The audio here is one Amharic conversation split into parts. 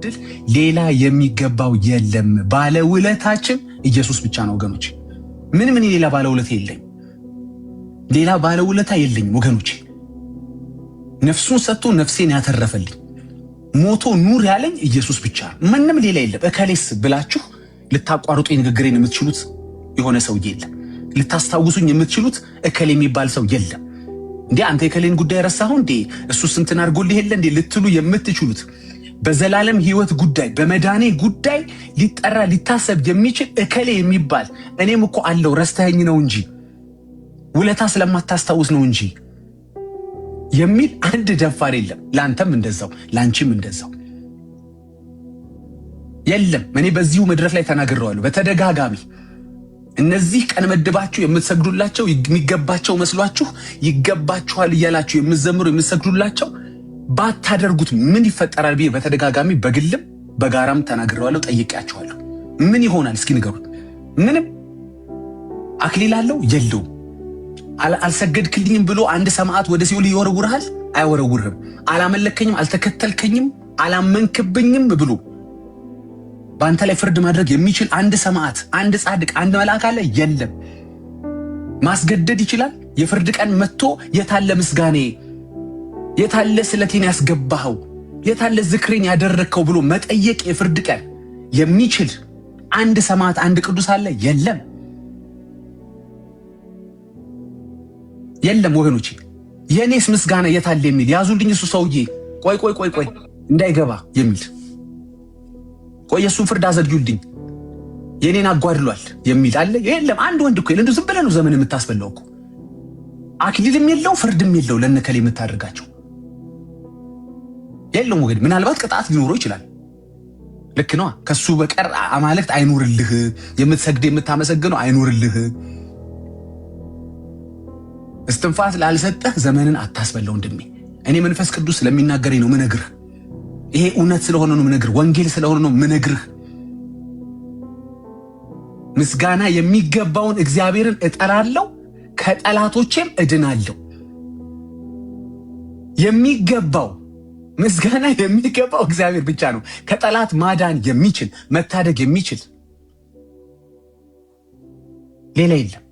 እድል ሌላ የሚገባው የለም። ባለውለታችን ኢየሱስ ብቻ ነው ወገኖች። ምን ሌላ ባለውለታ የለኝ። ሌላ ባለውለታ የለኝም ወገኖች። ነፍሱን ሰጥቶ ነፍሴን ያተረፈልኝ ሞቶ ኑር ያለኝ ኢየሱስ ብቻ ነው። ምንም ሌላ የለም። እከሌስ ብላችሁ ልታቋርጡ ንግግሬን የምትችሉት የሆነ ሰው የለም። ልታስታውሱኝ የምትችሉት እከሌ የሚባል ሰው የለም። እንዴ አንተ የከሌን ጉዳይ ረሳኸው እንዴ እሱ ስንትን አድርጎልህ የለ እንዴ ልትሉ የምትችሉት በዘላለም ሕይወት ጉዳይ በመዳኔ ጉዳይ ሊጠራ ሊታሰብ የሚችል እከሌ የሚባል እኔም እኮ አለው ረስተኸኝ ነው እንጂ ውለታ ስለማታስታውስ ነው እንጂ የሚል አንድ ደፋር የለም። ላንተም እንደዛው ላንቺም እንደዛው የለም። እኔ በዚሁ መድረክ ላይ ተናግሬዋለሁ በተደጋጋሚ። እነዚህ ቀን መድባችሁ የምትሰግዱላቸው የሚገባቸው መስሏችሁ ይገባችኋል እያላችሁ የምትዘምሩ የምትሰግዱላቸው ባታደርጉት ምን ይፈጠራል ብዬ በተደጋጋሚ በግልም በጋራም ተናግሬዋለሁ፣ ጠይቄያችኋለሁ። ምን ይሆናል እስኪ ንገሩት። ምንም አክሊል አለው የለውም? አልሰገድክልኝም ብሎ አንድ ሰማዕት ወደ ሲኦል ይወረውርሃል? አይወረውርህም። አላመለከኝም፣ አልተከተልከኝም፣ አላመንክብኝም ብሎ በአንተ ላይ ፍርድ ማድረግ የሚችል አንድ ሰማዕት፣ አንድ ጻድቅ፣ አንድ መልአክ አለ? የለም። ማስገደድ ይችላል? የፍርድ ቀን መጥቶ የታለ ምስጋኔ፣ የታለ ስለቴን ያስገባኸው፣ የታለ ዝክሬን ያደረግከው ብሎ መጠየቅ የፍርድ ቀን የሚችል አንድ ሰማዕት፣ አንድ ቅዱስ አለ? የለም። የለም ወገኖቼ። የኔስ ምስጋና የታለ የሚል ያዙልኝ። እሱ ሰውዬ ቆይ እንዳይገባ የሚል ቆይ እሱን ፍርድ አዘግዩልኝ የኔን አጓድሏል የሚል አለ? የለም። አንድ ወንድ እኮ እንደው ዝም ብለህ ነው ዘመን የምታስበላው እኮ። አክሊልም የለው ፍርድም የለው ለነከሌ የምታደርጋቸው የለም ወገን። ምናልባት ቅጣት ሊኖረው ይችላል። ልክ ነው። ከሱ በቀር አማልክት አይኖርልህ፣ የምትሰግድ የምታመሰግነው አይኖርልህ። እስትንፋስ ላልሰጠህ ዘመንን አታስበላው ወንድሜ። እኔ መንፈስ ቅዱስ ስለሚናገረኝ ነው ምነግርህ። ይሄ እውነት ስለሆነ ነው ምነግርህ። ወንጌል ስለሆነ ነው ምነግርህ። ምስጋና የሚገባውን እግዚአብሔርን እጠራለሁ፣ ከጠላቶቼም እድናለሁ። የሚገባው ምስጋና የሚገባው እግዚአብሔር ብቻ ነው። ከጠላት ማዳን የሚችል መታደግ የሚችል ሌላ የለም።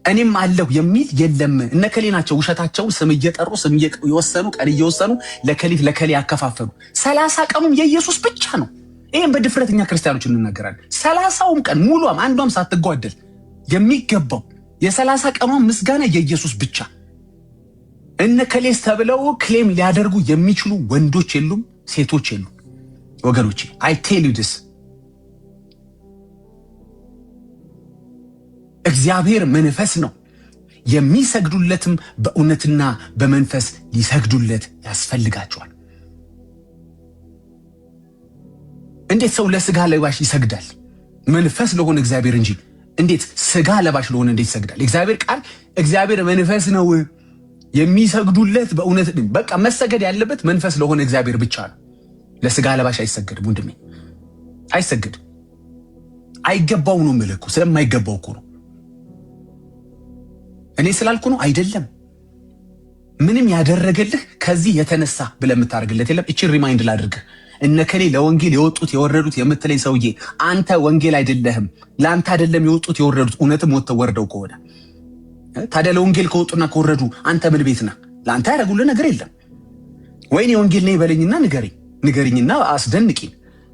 እኔም አለሁ የሚል የለም። እነከሌ ናቸው ውሸታቸውን ስም እየጠሩ ስም እየወሰኑ ቀን እየወሰኑ ለከሊት ለከሌ ያከፋፈሉ። 30 ቀኑም የኢየሱስ ብቻ ነው። ይሄን በድፍረት እኛ ክርስቲያኖች እንናገራለን። 30ውም ቀን ሙሉም አንዷም ሳትጓደል የሚገባው የ30 ቀኗም ምስጋና የኢየሱስ ብቻ። እነከሌስ ተብለው ክሌም ሊያደርጉ የሚችሉ ወንዶች የሉም፣ ሴቶች የሉም ወገኖቼ። አይ ቴል ዩ ዲስ። እግዚአብሔር መንፈስ ነው፣ የሚሰግዱለትም በእውነትና በመንፈስ ሊሰግዱለት ያስፈልጋቸዋል። እንዴት ሰው ለስጋ ለባሽ ይሰግዳል? መንፈስ ለሆነ እግዚአብሔር እንጂ እንዴት ስጋ ለባሽ ለሆነ እንዴት ይሰግዳል? እግዚአብሔር ቃል እግዚአብሔር መንፈስ ነው፣ የሚሰግዱለት በእውነት በቃ መሰገድ ያለበት መንፈስ ለሆነ እግዚአብሔር ብቻ ነው። ለስጋ ለባሽ አይሰገድም ወንድሜ፣ አይሰገድም። አይገባው ነው ምልኩ፣ ስለማይገባው እኮ ነው። እኔ ስላልኩ ነው አይደለም። ምንም ያደረገልህ ከዚህ የተነሳ ብለህ የምታደርግለት የለም። እቺን ሪማይንድ ላድርግህ። እነከሌ ለወንጌል የወጡት የወረዱት የምትለኝ ሰውዬ አንተ ወንጌል አይደለህም። ለአንተ አይደለም የወጡት የወረዱት። እውነትም ወጥተው ወርደው ከሆነ ታዲያ ለወንጌል ከወጡና ከወረዱ አንተ ምን ቤት ነህ? ለአንተ ያደረጉልህ ነገር የለም። ወይኔ ወንጌል ነኝ በለኝና ንገሪኝና አስደንቂኝ።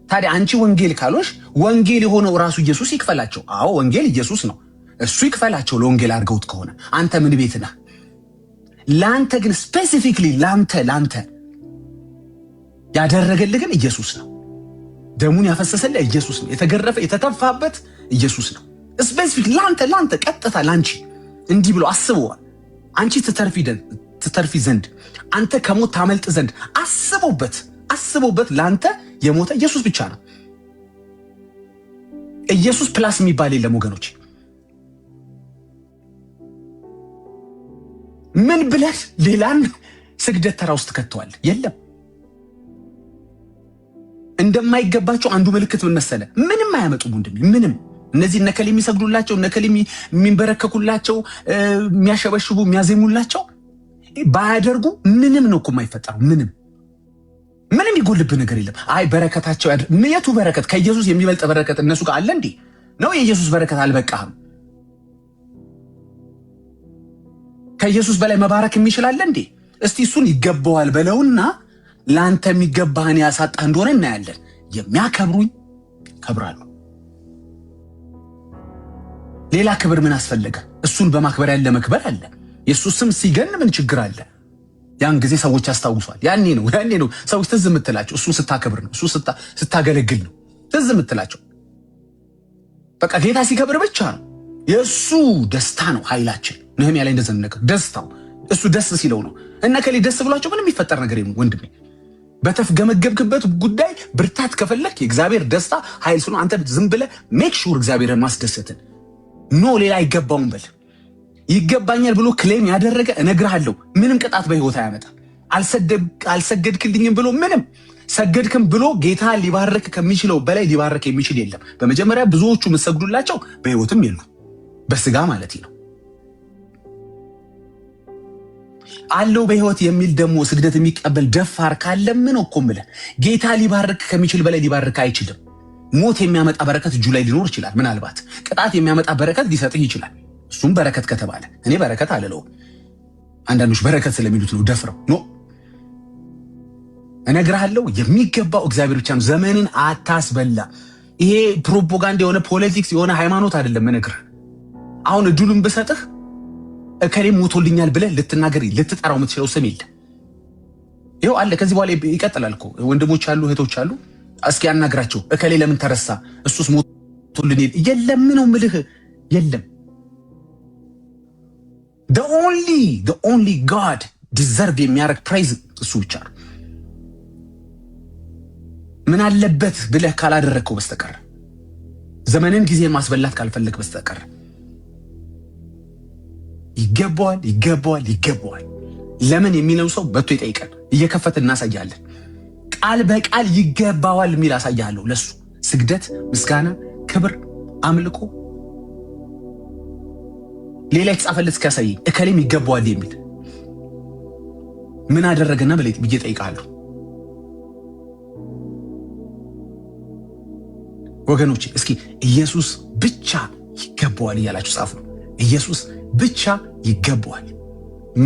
ታዲያ አንቺ ወንጌል ካሎሽ ወንጌል የሆነው ራሱ ኢየሱስ ይክፈላቸው። አዎ ወንጌል ኢየሱስ ነው፣ እሱ ይክፈላቸው ለወንጌል አድርገውት ከሆነ አንተ ምን ቤት ነህ? ለአንተ ግን ስፔሲፊክሊ ለአንተ ያደረገልህ ግን ኢየሱስ ነው። ደሙን ያፈሰሰልህ ኢየሱስ ነው። የተገረፈ የተተፋበት ኢየሱስ ነው። ስፔሲፊክ ለአንተ ቀጥታ ላንቺ እንዲህ ብሎ አስበዋል። አንቺ ትተርፊ ዘንድ አንተ ከሞት ታመልጥ ዘንድ አስቦበት ለአንተ የሞተ ኢየሱስ ብቻ ነው። ኢየሱስ ፕላስ የሚባል የለም ወገኖች። ምን ብለህ ሌላን ስግደት ተራ ውስጥ ከተዋል? የለም። እንደማይገባቸው አንዱ ምልክት ምን መሰለ? ምንም አያመጡም ወንድሜ፣ ምንም። እነዚህ እነከሌ የሚሰግዱላቸው እነከሌ የሚንበረከኩላቸው የሚያሸበሽቡ የሚያዜሙላቸው ባያደርጉ ምንም ነው እኮ የማይፈጠረው። ምንም ምንም ይጎልብህ ነገር የለም። አይ በረከታቸው የቱ በረከት? ከኢየሱስ የሚበልጥ በረከት እነሱ ጋር አለ እንዴ? ነው የኢየሱስ በረከት አልበቃህም? ከኢየሱስ በላይ መባረክ የሚችል አለ እንዴ? እስቲ እሱን ይገባዋል በለውና ለአንተ የሚገባህን ያሳጣህ እንደሆነ እናያለን። የሚያከብሩኝ ከብራሉ። ሌላ ክብር ምን አስፈለገ? እሱን በማክበር ያለ መክበር አለ። የእሱ ስም ሲገን ምን ችግር አለ? ያን ጊዜ ሰዎች ያስታውሷል። ያኔ ነው ሰዎች ትዝ የምትላቸው። እሱ ስታከብር ነው፣ እሱ ስታገለግል ነው ትዝ የምትላቸው። በቃ ጌታ ሲከብር ብቻ ነው። የእሱ ደስታ ነው ኃይላችን። ነህምያ ላይ እንደዛ ነገር ደስታው እሱ ደስ ሲለው ነው። እና ከሌ ደስ ብሏቸው ምንም የሚፈጠር ነገር የለም ወንድሜ። በተፍገመገብክበት ጉዳይ ብርታት ከፈለክ የእግዚአብሔር ደስታ ኃይል ስለሆነ አንተ ዝም ብለህ ሜክ ሹር እግዚአብሔርን ማስደሰትን ሌላ አይገባውም በል። ይገባኛል ብሎ ክሌም ያደረገ እነግርሃለሁ ምንም ቅጣት በህይወት አያመጣም። አልሰገድክልኝም ብሎ ምንም ሰገድክም ብሎ ጌታ ሊባርክ ከሚችለው በላይ ሊባርክ የሚችል የለም። በመጀመሪያ ብዙዎቹ የምትሰግዱላቸው በህይወትም የሉ በስጋ ማለት ነው አለው። በህይወት የሚል ደግሞ ስግደት የሚቀበል ደፋር ካለ ምን እኮምለ ጌታ ሊባርክ ከሚችል በላይ ሊባርክ አይችልም። ሞት የሚያመጣ በረከት እጁ ላይ ሊኖር ይችላል። ምናልባት ቅጣት የሚያመጣ በረከት ሊሰጥህ ይችላል። እሱም በረከት ከተባለ እኔ በረከት አልለውም። አንዳንዶች በረከት ስለሚሉት ነው ደፍረው እነግርሃለሁ የሚገባው እግዚአብሔር ብቻ ነው። ዘመንን አታስበላ። ይሄ ፕሮፓጋንዳ የሆነ ፖለቲክስ የሆነ ሃይማኖት አይደለም። እነግርህ አሁን እድሉን ብሰጥህ እከሌ ሞቶልኛል ብለህ ልትናገር ልትጠራው የምትችለው ስም የለም። ይኸው አለ። ከዚህ በኋላ ይቀጥላል እኮ ወንድሞች አሉ እህቶች አሉ። እስኪ ያናግራቸው። እከሌ ለምን ተረሳ? እሱስ ሞቶልን የለም ነው ምልህ የለም። the only God deserve የሚያረግ praise እሱ ብቻ ነው። ምን አለበት ብለህ ካላደረከው በስተቀር ዘመንን ጊዜን ማስበላት ካልፈለክ በስተቀር ይገባዋል። ለምን የሚለው ሰው በቶ ይጠይቀን። እየከፈትን እናሳያለን። ቃል በቃል ይገባዋል የሚል አሳያለሁ። ለሱ ስግደት፣ ምስጋና፣ ክብር፣ አምልኮ ሌላ የተጻፈለት እስኪያሳይ እከሌም ይገባዋል የሚል ምን አደረገና ብዬ ጠይቃለሁ። ወገኖቼ እስኪ ኢየሱስ ብቻ ይገባዋል እያላችሁ ጻፉ። ኢየሱስ ብቻ ይገባዋል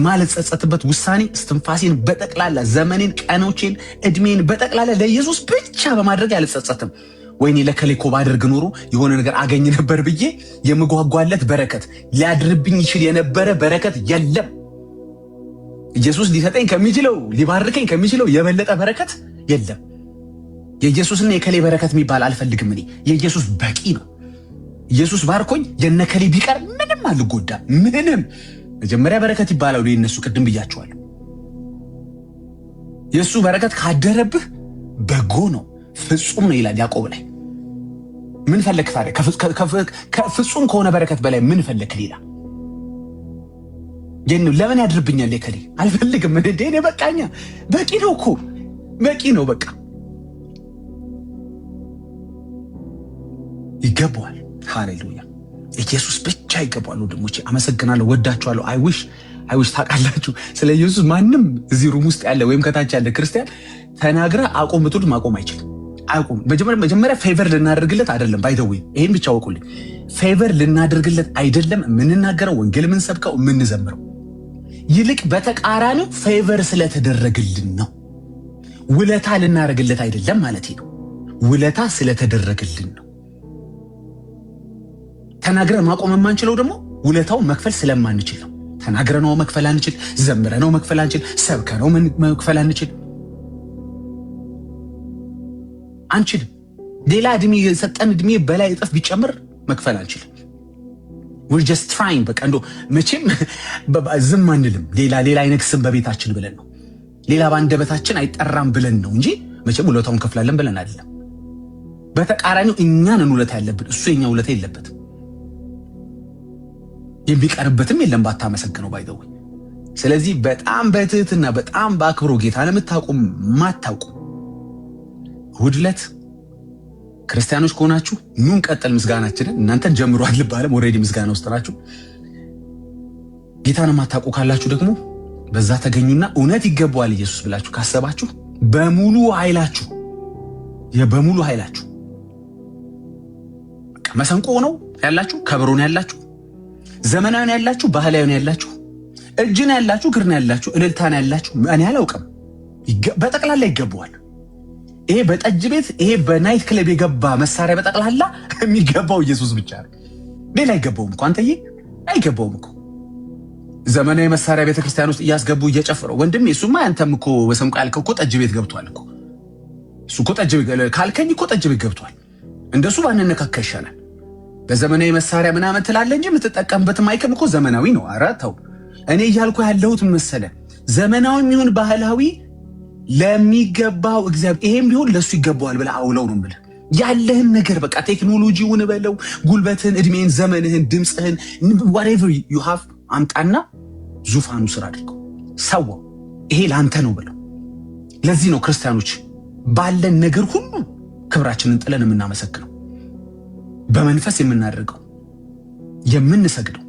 ማለት ጸጸትበት ውሳኔ እስትንፋሴን በጠቅላላ ዘመኔን፣ ቀኖቼን፣ እድሜን በጠቅላላ ለኢየሱስ ብቻ በማድረግ አልጸጸትም። ወይኔ ለከሌኮ ባደርግ ኖሮ የሆነ ነገር አገኝ ነበር ብዬ የምጓጓለት በረከት ሊያድርብኝ ይችል የነበረ በረከት የለም። ኢየሱስ ሊሰጠኝ ከሚችለው ሊባርከኝ ከሚችለው የበለጠ በረከት የለም። የኢየሱስና የከሌ በረከት የሚባል አልፈልግም። እኔ የኢየሱስ በቂ ነው። ኢየሱስ ባርኮኝ የነከሌ ቢቀር ምንም አልጎዳም። ምንም መጀመሪያ በረከት ይባላል የነሱ ቅድም ብያቸዋለሁ። የሱ በረከት ካደረብህ በጎ ነው ፍጹም ነው ይላል ያዕቆብ ላይ። ምን ፈለክ ታዲያ? ከፍጹም ከሆነ በረከት በላይ ምን ፈለክ ሌላ? ለምን ያድርብኛል የከሌ አልፈልግም። እኔ በቃኛ በቂ ነው እኮ በቂ ነው በቃ። ይገባዋል። ሃሌሉያ ኢየሱስ ብቻ ይገባዋል። ወንድሞቼ አመሰግናለሁ፣ ወዳችኋለሁ። አይዊሽ ታውቃላችሁ ስለ ኢየሱስ ማንም እዚህ ሩም ውስጥ ያለ ወይም ከታች ያለ ክርስቲያን ተናግረ አቆም ብትሉት ማቆም አይችልም። አቆም መጀመሪያ ፌቨር ልናደርግለት አይደለም። ባይደው ይሄን ብቻ ወቁልኝ። ፌቨር ልናደርግለት አይደለም የምንናገረው፣ ወንጌል የምንሰብከው፣ የምንዘምረው። ይልቅ በተቃራኒው ፌቨር ስለተደረገልን ነው። ውለታ ልናደርግለት አይደለም ማለት ነው። ውለታ ስለተደረገልን ነው። ተናግረን ማቆም የማንችለው ደግሞ ውለታውን መክፈል ስለማንችል ነው። ተናግረነው መክፈል አንችል፣ ዘምረነው መክፈል አንችል፣ ሰብከነው መክፈል አንችልም። ሌላ እድሜ የሰጠን እድሜ በላይ እጥፍ ቢጨምር መክፈል አንችልም። we're just trying በቃ እንደው መቼም ዝም አንልም። ሌላ አይነግስም በቤታችን ብለን ነው። ሌላ ባንደበታችን አይጠራም ብለን ነው እንጂ መቼም ውለታውን ከፍላለን ብለን አይደለም። በተቃራኒው እኛን ውለታ ያለብን፣ እሱ የኛ ውለታ የለበትም። የሚቀርበትም የለም ባታመሰግነው ባይደው። ስለዚህ በጣም በትህትና በጣም በአክብሮ ጌታ ለምታውቁም ማታውቁ እሑድ ዕለት ክርስቲያኖች ከሆናችሁ ኑን ቀጥል ምስጋናችንን። እናንተን ጀምሯል ልባለም ኦሬዲ ምስጋና ውስጥ ናችሁ። ጌታን ማታውቁ ካላችሁ ደግሞ በዛ ተገኙና እውነት ይገባዋል ኢየሱስ ብላችሁ ካሰባችሁ በሙሉ ኃይላችሁ በሙሉ ኃይላችሁ መሰንቆ ነው ያላችሁ፣ ከበሮ ነው ያላችሁ፣ ዘመናዊ ነው ያላችሁ፣ ባህላዊ ነው ያላችሁ፣ እጅ ነው ያላችሁ፣ እግር ነው ያላችሁ፣ እልልታ ነው ያላችሁ። እኔ አላውቅም፣ በጠቅላላ ይገባዋል። ይሄ በጠጅ ቤት ይሄ በናይት ክለብ የገባ መሳሪያ በጠቅላላ የሚገባው ኢየሱስ ብቻ ነው። ሌላ አይገባውም እኮ አንተዬ፣ አይገባውም እኮ ዘመናዊ መሳሪያ ቤተክርስቲያን ውስጥ እያስገቡ እየጨፈረው። ወንድሜ እሱማ አንተም እኮ በሰንቆ ያልከው እኮ ጠጅ ቤት ገብቷል እኮ። እሱ እኮ ጠጅ ቤት ካልከኝ እኮ ጠጅ ቤት ገብቷል። እንደሱ ባንነካካ ይሻላል። በዘመናዊ መሳሪያ ምናምን ትላለህ እንጂ የምትጠቀምበት ማይክም እኮ ዘመናዊ ነው። ኧረ ተው። እኔ እያልኩ ያለሁት መሰለህ ዘመናዊም ይሁን ባህላዊ ለሚገባው እግዚአብሔር ይሄም ቢሆን ለሱ ይገባዋል ብለህ አውለው ነው የምልህ። ያለህን ነገር በቃ ቴክኖሎጂውን በለው፣ ጉልበትህን፣ እድሜህን፣ ዘመንህን፣ ድምፅህን whatever you have አምጣና ዙፋኑ ስራ አድርገው ሰው ይሄ ላንተ ነው ብለው። ለዚህ ነው ክርስቲያኖች ባለን ነገር ሁሉ ክብራችንን ጥለን የምናመሰግነው፣ በመንፈስ የምናደርገው፣ የምንሰግደው።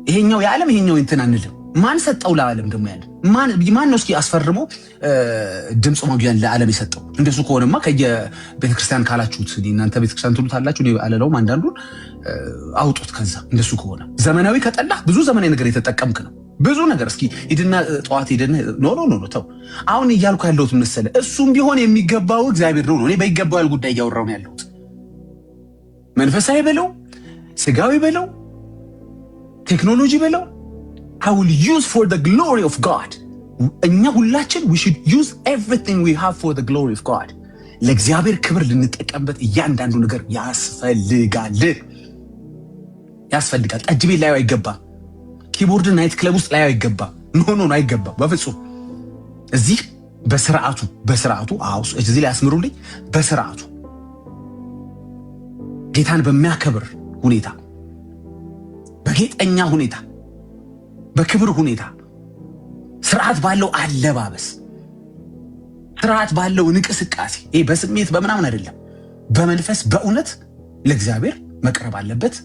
ይሄኛው የዓለም ይሄኛው እንትን አንልም። ማን ሰጠው ለዓለም ደግሞ ያለ ማን ነው? እስኪ አስፈርሞ ድምጽ ማጉያን ለዓለም የሰጠው? እንደሱ ከሆነማ ከየቤተክርስቲያን ካላችሁት እናንተ ቤተክርስቲያን ትሉታላችሁ፣ እኔ አለለውም። አንዳንዱን አውጡት ከዛ። እንደሱ ከሆነ ዘመናዊ ከጠላህ ብዙ ዘመናዊ ነገር የተጠቀምክ ነው። ብዙ ነገር እስኪ ሂድና ጠዋት ሄደን ኖ ተው። አሁን እያልኩ ያለሁት መሰለ እሱም ቢሆን የሚገባው እግዚአብሔር ነው። እኔ በይገባው ያል ጉዳይ እያወራሁ ነው ያለሁት። መንፈሳዊ በለው፣ ስጋዊ በለው፣ ቴክኖሎጂ በለው I will use for the glory of God. እኛ ሁላችን we should use everything we have for the glory of God. ለእግዚአብሔር ክብር ልንጠቀምበት እያንዳንዱ ነገር ያስፈልጋል። ጠጅ ቤት ላይ አይገባም። ኪቦርድ ናይት ክለብ ውስጥ ላይ አይገባም። ኖ አይገባም በፍጹም። እዚህ በስርዓቱ እዚህ ላይ አስምሩልኝ። በስርዓቱ ጌታን በሚያከብር ሁኔታ፣ በጌጠኛ ሁኔታ፣ በክብር ሁኔታ፣ ስርዓት ባለው አለባበስ፣ ስርዓት ባለው እንቅስቃሴ፣ ይሄ በስሜት በምናምን አይደለም፣ በመንፈስ በእውነት ለእግዚአብሔር መቅረብ አለበት።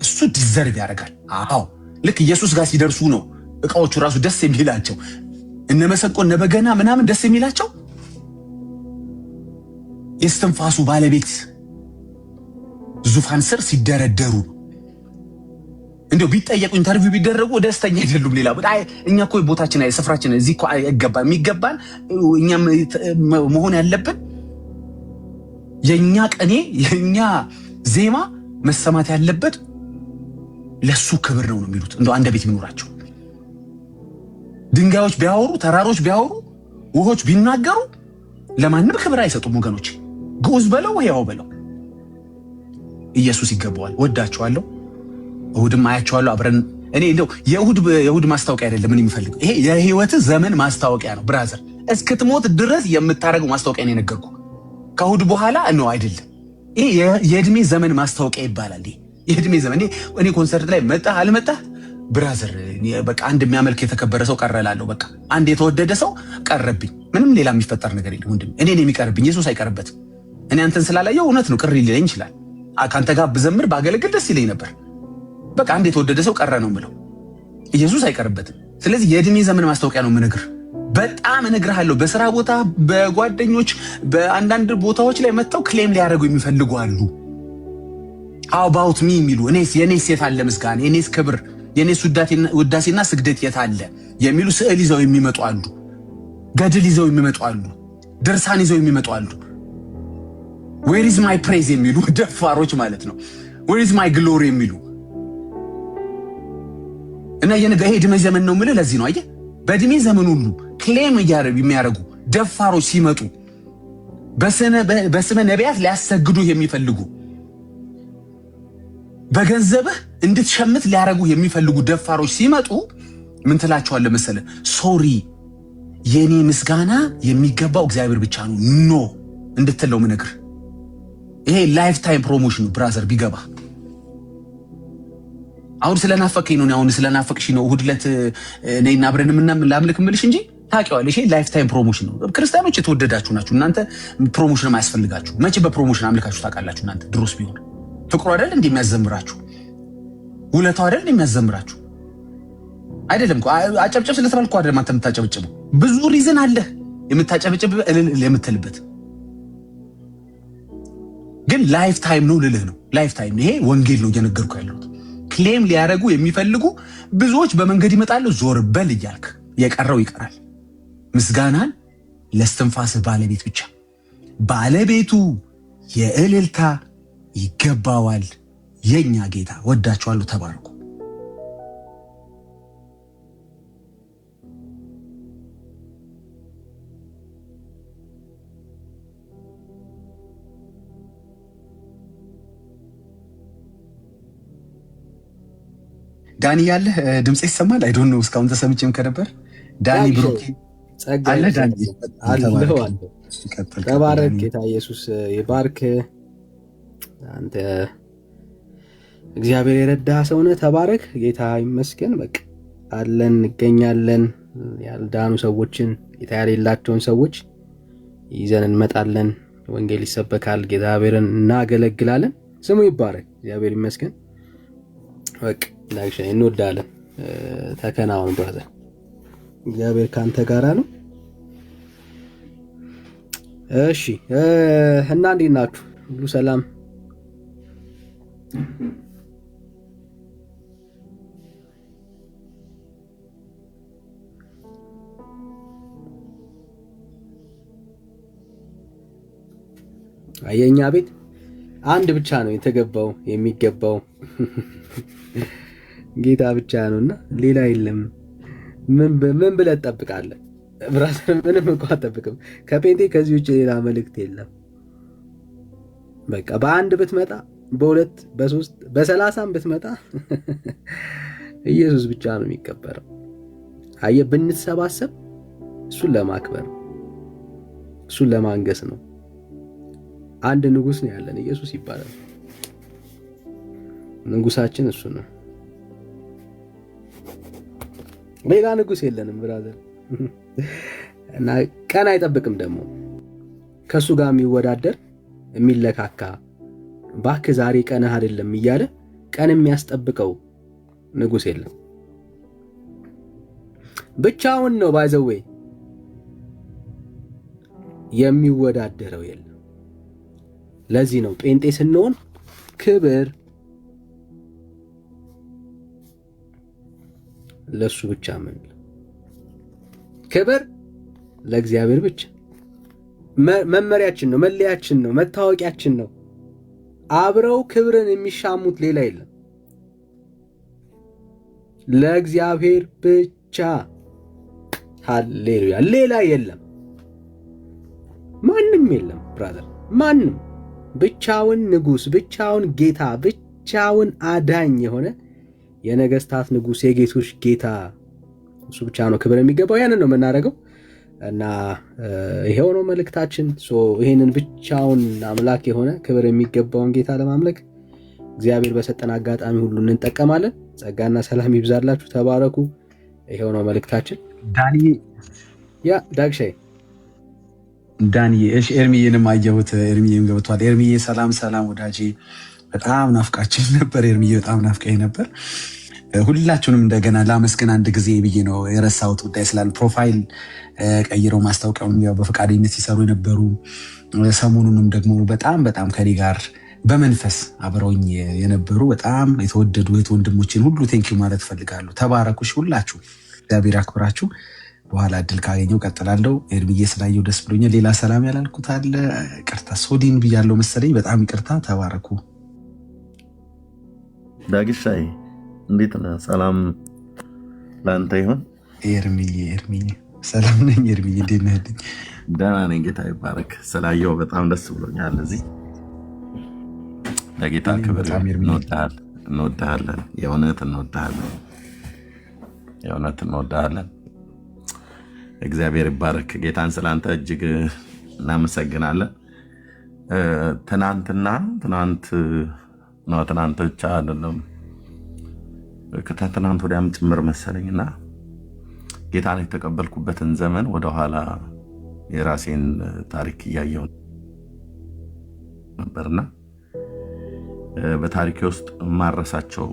እሱ ዲዘርቭ ያደርጋል። አዎ ልክ ኢየሱስ ጋር ሲደርሱ ነው እቃዎቹ ራሱ ደስ የሚላቸው። እነ መሰንቆ እነ በገና ምናምን ደስ የሚላቸው የእስትንፋሱ ባለቤት ዙፋን ስር ሲደረደሩ። እንደው ቢጠየቁ ኢንተርቪው ቢደረጉ ደስተኛ አይደሉም። ሌላ ቦታ እኛ እኮ ቦታችን ስፍራችን እዚህ እኮ አይገባም። የሚገባን እኛም መሆን ያለብን የኛ ቀኔ የኛ ዜማ መሰማት ያለበት ለሱ ክብር ነው የሚሉት። እንደው አንድ ቤት የሚኖራቸው ድንጋዮች ቢያወሩ፣ ተራሮች ቢያወሩ፣ ውሆች ቢናገሩ ለማንም ክብር አይሰጡም ወገኖች። ግዑዝ በለው ሕያው በለው ኢየሱስ ይገባዋል። ወዳቸዋለሁ። እሁድም አያቸዋለሁ አብረን። እኔ እንደው የእሁድ ማስታወቂያ አይደለም ምን የሚፈልገው፣ ይሄ የህይወት ዘመን ማስታወቂያ ነው ብራዘር። እስክትሞት ድረስ የምታደርገው ማስታወቂያ ነው የነገርኩህ። ከእሁድ በኋላ ነው አይደለም። ይሄ የእድሜ ዘመን ማስታወቂያ ይባላል። የእድሜ ዘመን እኔ ኮንሰርት ላይ መጣህ አልመጣህ ብራዘር፣ በቃ አንድ የሚያመልክ የተከበረ ሰው ቀረላለሁ። በቃ አንድ የተወደደ ሰው ቀረብኝ። ምንም ሌላ የሚፈጠር ነገር የለም ወንድም። እኔ የሚቀርብኝ ኢየሱስ አይቀርበትም። እኔ አንተን ስላላየው እውነት ነው ቅር ሊለኝ ይችላል። ከአንተ ጋር ብዘምር ባገለግል ደስ ይለኝ ነበር። በቃ አንድ የተወደደ ሰው ቀረ ነው የምለው። ኢየሱስ አይቀርበትም። ስለዚህ የእድሜ ዘመን ማስታወቂያ ነው የምነግርህ። በጣም እነግርሃለሁ። በስራ ቦታ፣ በጓደኞች፣ በአንዳንድ ቦታዎች ላይ መጥተው ክሌም ሊያደርጉ የሚፈልጉ አሉ። how about me የሚሉ የኔስ የት አለ ምስጋና፣ የኔስ ክብር፣ የኔስ ውዳሴና ስግደት የት አለ የሚሉ ስዕል ይዘው የሚመጡ አሉ። ገድል ይዘው የሚመጡ አሉ። ድርሳን ይዘው የሚመጡ አሉ። where is my praise የሚሉ ደፋሮች ማለት ነው። where is my glory የሚሉ እና ይሄ እድሜ ዘመን ነው የምልህ ለዚህ ነው። አየህ በእድሜ ዘመን ሁሉ ክሌም የሚያደርጉ ደፋሮች ሲመጡ፣ በስመ ነቢያት ሊያሰግዱ የሚፈልጉ፣ በገንዘብህ እንድትሸምት ሊያደርጉ የሚፈልጉ ደፋሮች ሲመጡ ምን ትላቸዋለህ መሰለህ? ሶሪ የኔ ምስጋና የሚገባው እግዚአብሔር ብቻ ነው ኖ እንድትለው ምነግር። ይሄ ላይፍ ታይም ፕሮሞሽን ብራዘር ቢገባ። አሁን ስለናፈቀኝ ነው። አሁን ስለናፈቅሽ ነው እሑድ ዕለት ነይና አብረን ላምልክ እምልሽ እንጂ ታውቂዋለሽ። ይሄ ላይፍ ታይም ፕሮሞሽን ነው። ክርስቲያኖች የተወደዳችሁ ናችሁ እናንተ። ፕሮሞሽን የማያስፈልጋችሁ መቼ በፕሮሞሽን አምልካችሁ ታውቃላችሁ? እናንተ ድሮስ ቢሆን ፍቅሩ አይደል እንደሚያዘምራችሁ፣ ውለታው አይደል እንደሚያዘምራችሁ። አይደለም እኮ አጨብጨብ ስለተባልኩ አይደለም አንተ የምታጨብጭበው። ብዙ ሪዝን አለ የምታጨበጭብ የምትልበት፣ ግን ላይፍ ታይም ነው ልልህ ነው። ላይፍ ታይም ይሄ ወንጌል ነው እየነገርኩ ያለሁት። ክሌም ሊያደርጉ የሚፈልጉ ብዙዎች በመንገድ ይመጣሉ። ዞር በል እያልክ የቀረው ይቀራል። ምስጋናን ለስትንፋስህ ባለቤት ብቻ ባለቤቱ የእልልታ ይገባዋል። የኛ ጌታ ወዳችኋለሁ። ተባረኩ። ዳኒ ያለህ ድምጽ ይሰማል? አይ ዶንት ኖ እስካሁን ተሰምቼም ከነበር ዳኒ ብሩክ አለ። ዳኒ አለው አለ። ተባረክ። ጌታ ኢየሱስ ይባርክ። አንተ እግዚአብሔር የረዳ ሰው ነህ። ተባረክ። ጌታ ይመስገን። በቃ አለን እንገኛለን። ያልዳኑ ሰዎችን ጌታ ያሌላቸውን ሰዎች ይዘን እንመጣለን። ወንጌል ይሰበካል። እግዚአብሔርን እናገለግላለን። ስሙ ይባረክ። እግዚአብሔር ይመስገን። በቃ ላይክ እንወዳለን። ተከናወን ብራዘር። እግዚአብሔር ካንተ ጋራ ነው። እሺ እና እንዴት ናችሁ? ሁሉ ሰላም? የኛ ቤት አንድ ብቻ ነው የተገባው የሚገባው ጌታ ብቻ ነውና ሌላ የለም። ምን ብለህ ትጠብቃለህ ብራዘር? ምንም እንኳን አትጠብቅም። ከጴንጤ ከዚህ ውጭ ሌላ መልእክት የለም። በቃ በአንድ ብትመጣ በሁለት በሶስት በ30 ብትመጣ ኢየሱስ ብቻ ነው የሚከበረው። አየህ፣ ብንሰባሰብ እሱን ለማክበር እሱን ለማንገስ ነው። አንድ ንጉስ ነው ያለን፣ ኢየሱስ ይባላል። ንጉሳችን እሱ ነው። ሌላ ንጉስ የለንም ብራዘር። እና ቀን አይጠብቅም ደግሞ ከሱ ጋር የሚወዳደር የሚለካካ እባክህ ዛሬ ቀንህ አይደለም እያለ ቀን የሚያስጠብቀው ንጉስ የለም። ብቻውን ነው ባይዘዌ የሚወዳደረው የለም። ለዚህ ነው ጴንጤ ስንሆን ክብር ለሱ ብቻ፣ ምን ክብር ለእግዚአብሔር ብቻ። መመሪያችን ነው፣ መለያችን ነው፣ መታወቂያችን ነው። አብረው ክብርን የሚሻሙት ሌላ የለም፣ ለእግዚአብሔር ብቻ። ሃሌሉያ! ሌላ የለም፣ ማንም የለም ብራዘር፣ ማንም። ብቻውን ንጉስ፣ ብቻውን ጌታ፣ ብቻውን አዳኝ የሆነ የነገስታት ንጉስ፣ የጌቶች ጌታ እሱ ብቻ ነው ክብር የሚገባው። ያንን ነው የምናደርገው እና ይሄው ነው መልእክታችን። ይሄንን ብቻውን አምላክ የሆነ ክብር የሚገባውን ጌታ ለማምለክ እግዚአብሔር በሰጠን አጋጣሚ ሁሉ እንጠቀማለን። ጸጋና ሰላም ይብዛላችሁ። ተባረኩ። ይሄው ነው መልእክታችን። ዳኒ ያ ዳግሻይ ዳኒ እሺ፣ ኤርሚዬንም አየሁት። ኤርሚዬም ገብቷል። ኤርሚዬ ሰላም ሰላም ወዳጄ፣ በጣም ናፍቃችን ነበር። ኤርሚዬ በጣም ናፍቀኝ ነበር። ሁላችሁንም እንደገና ላመስገን አንድ ጊዜ ብዬ ነው የረሳሁት ጉዳይ ስላለ ፕሮፋይል ቀይረው ማስታወቂያውን ያው በፈቃደኝነት ሲሰሩ የነበሩ ሰሞኑንም ደግሞ በጣም ከኔ ጋር በመንፈስ አብረውኝ የነበሩ በጣም የተወደዱ ወንድሞችን ሁሉ ቴንኪው ማለት ፈልጋለሁ። ተባረኩሽ ሁላችሁ፣ እግዚአብሔር ያክብራችሁ። በኋላ እድል ካገኘው ቀጥላለሁ። ኤርሚዬ ስላየው ደስ ብሎኛል። ሌላ ሰላም ያላልኩት አለ፣ ይቅርታ ሶዲን ብያለሁ መሰለኝ። በጣም ይቅርታ። ተባረኩ። ዳግሻይ እንዴት ነህ? ሰላም ለአንተ ይሁን። ኤርሚዬ ሰላም ነኝ። ኤርሚዬ እንዴት ነህ? ደህና ነኝ፣ ጌታ ይባረክ። ስላየው በጣም ደስ ብሎኛል። እዚህ ለጌታ ክብር እንወድሃለን። የእውነት እንወድሃለን። እግዚአብሔር ይባረክ። ጌታን ስላንተ እጅግ እናመሰግናለን። ትናንት ብቻ አይደለም ከትናንት ወዲያም ጭምር መሰለኝና ጌታን የተቀበልኩበትን ዘመን ወደኋላ የራሴን ታሪክ እያየሁ ነበርና በታሪኬ ውስጥ ማረሳቸው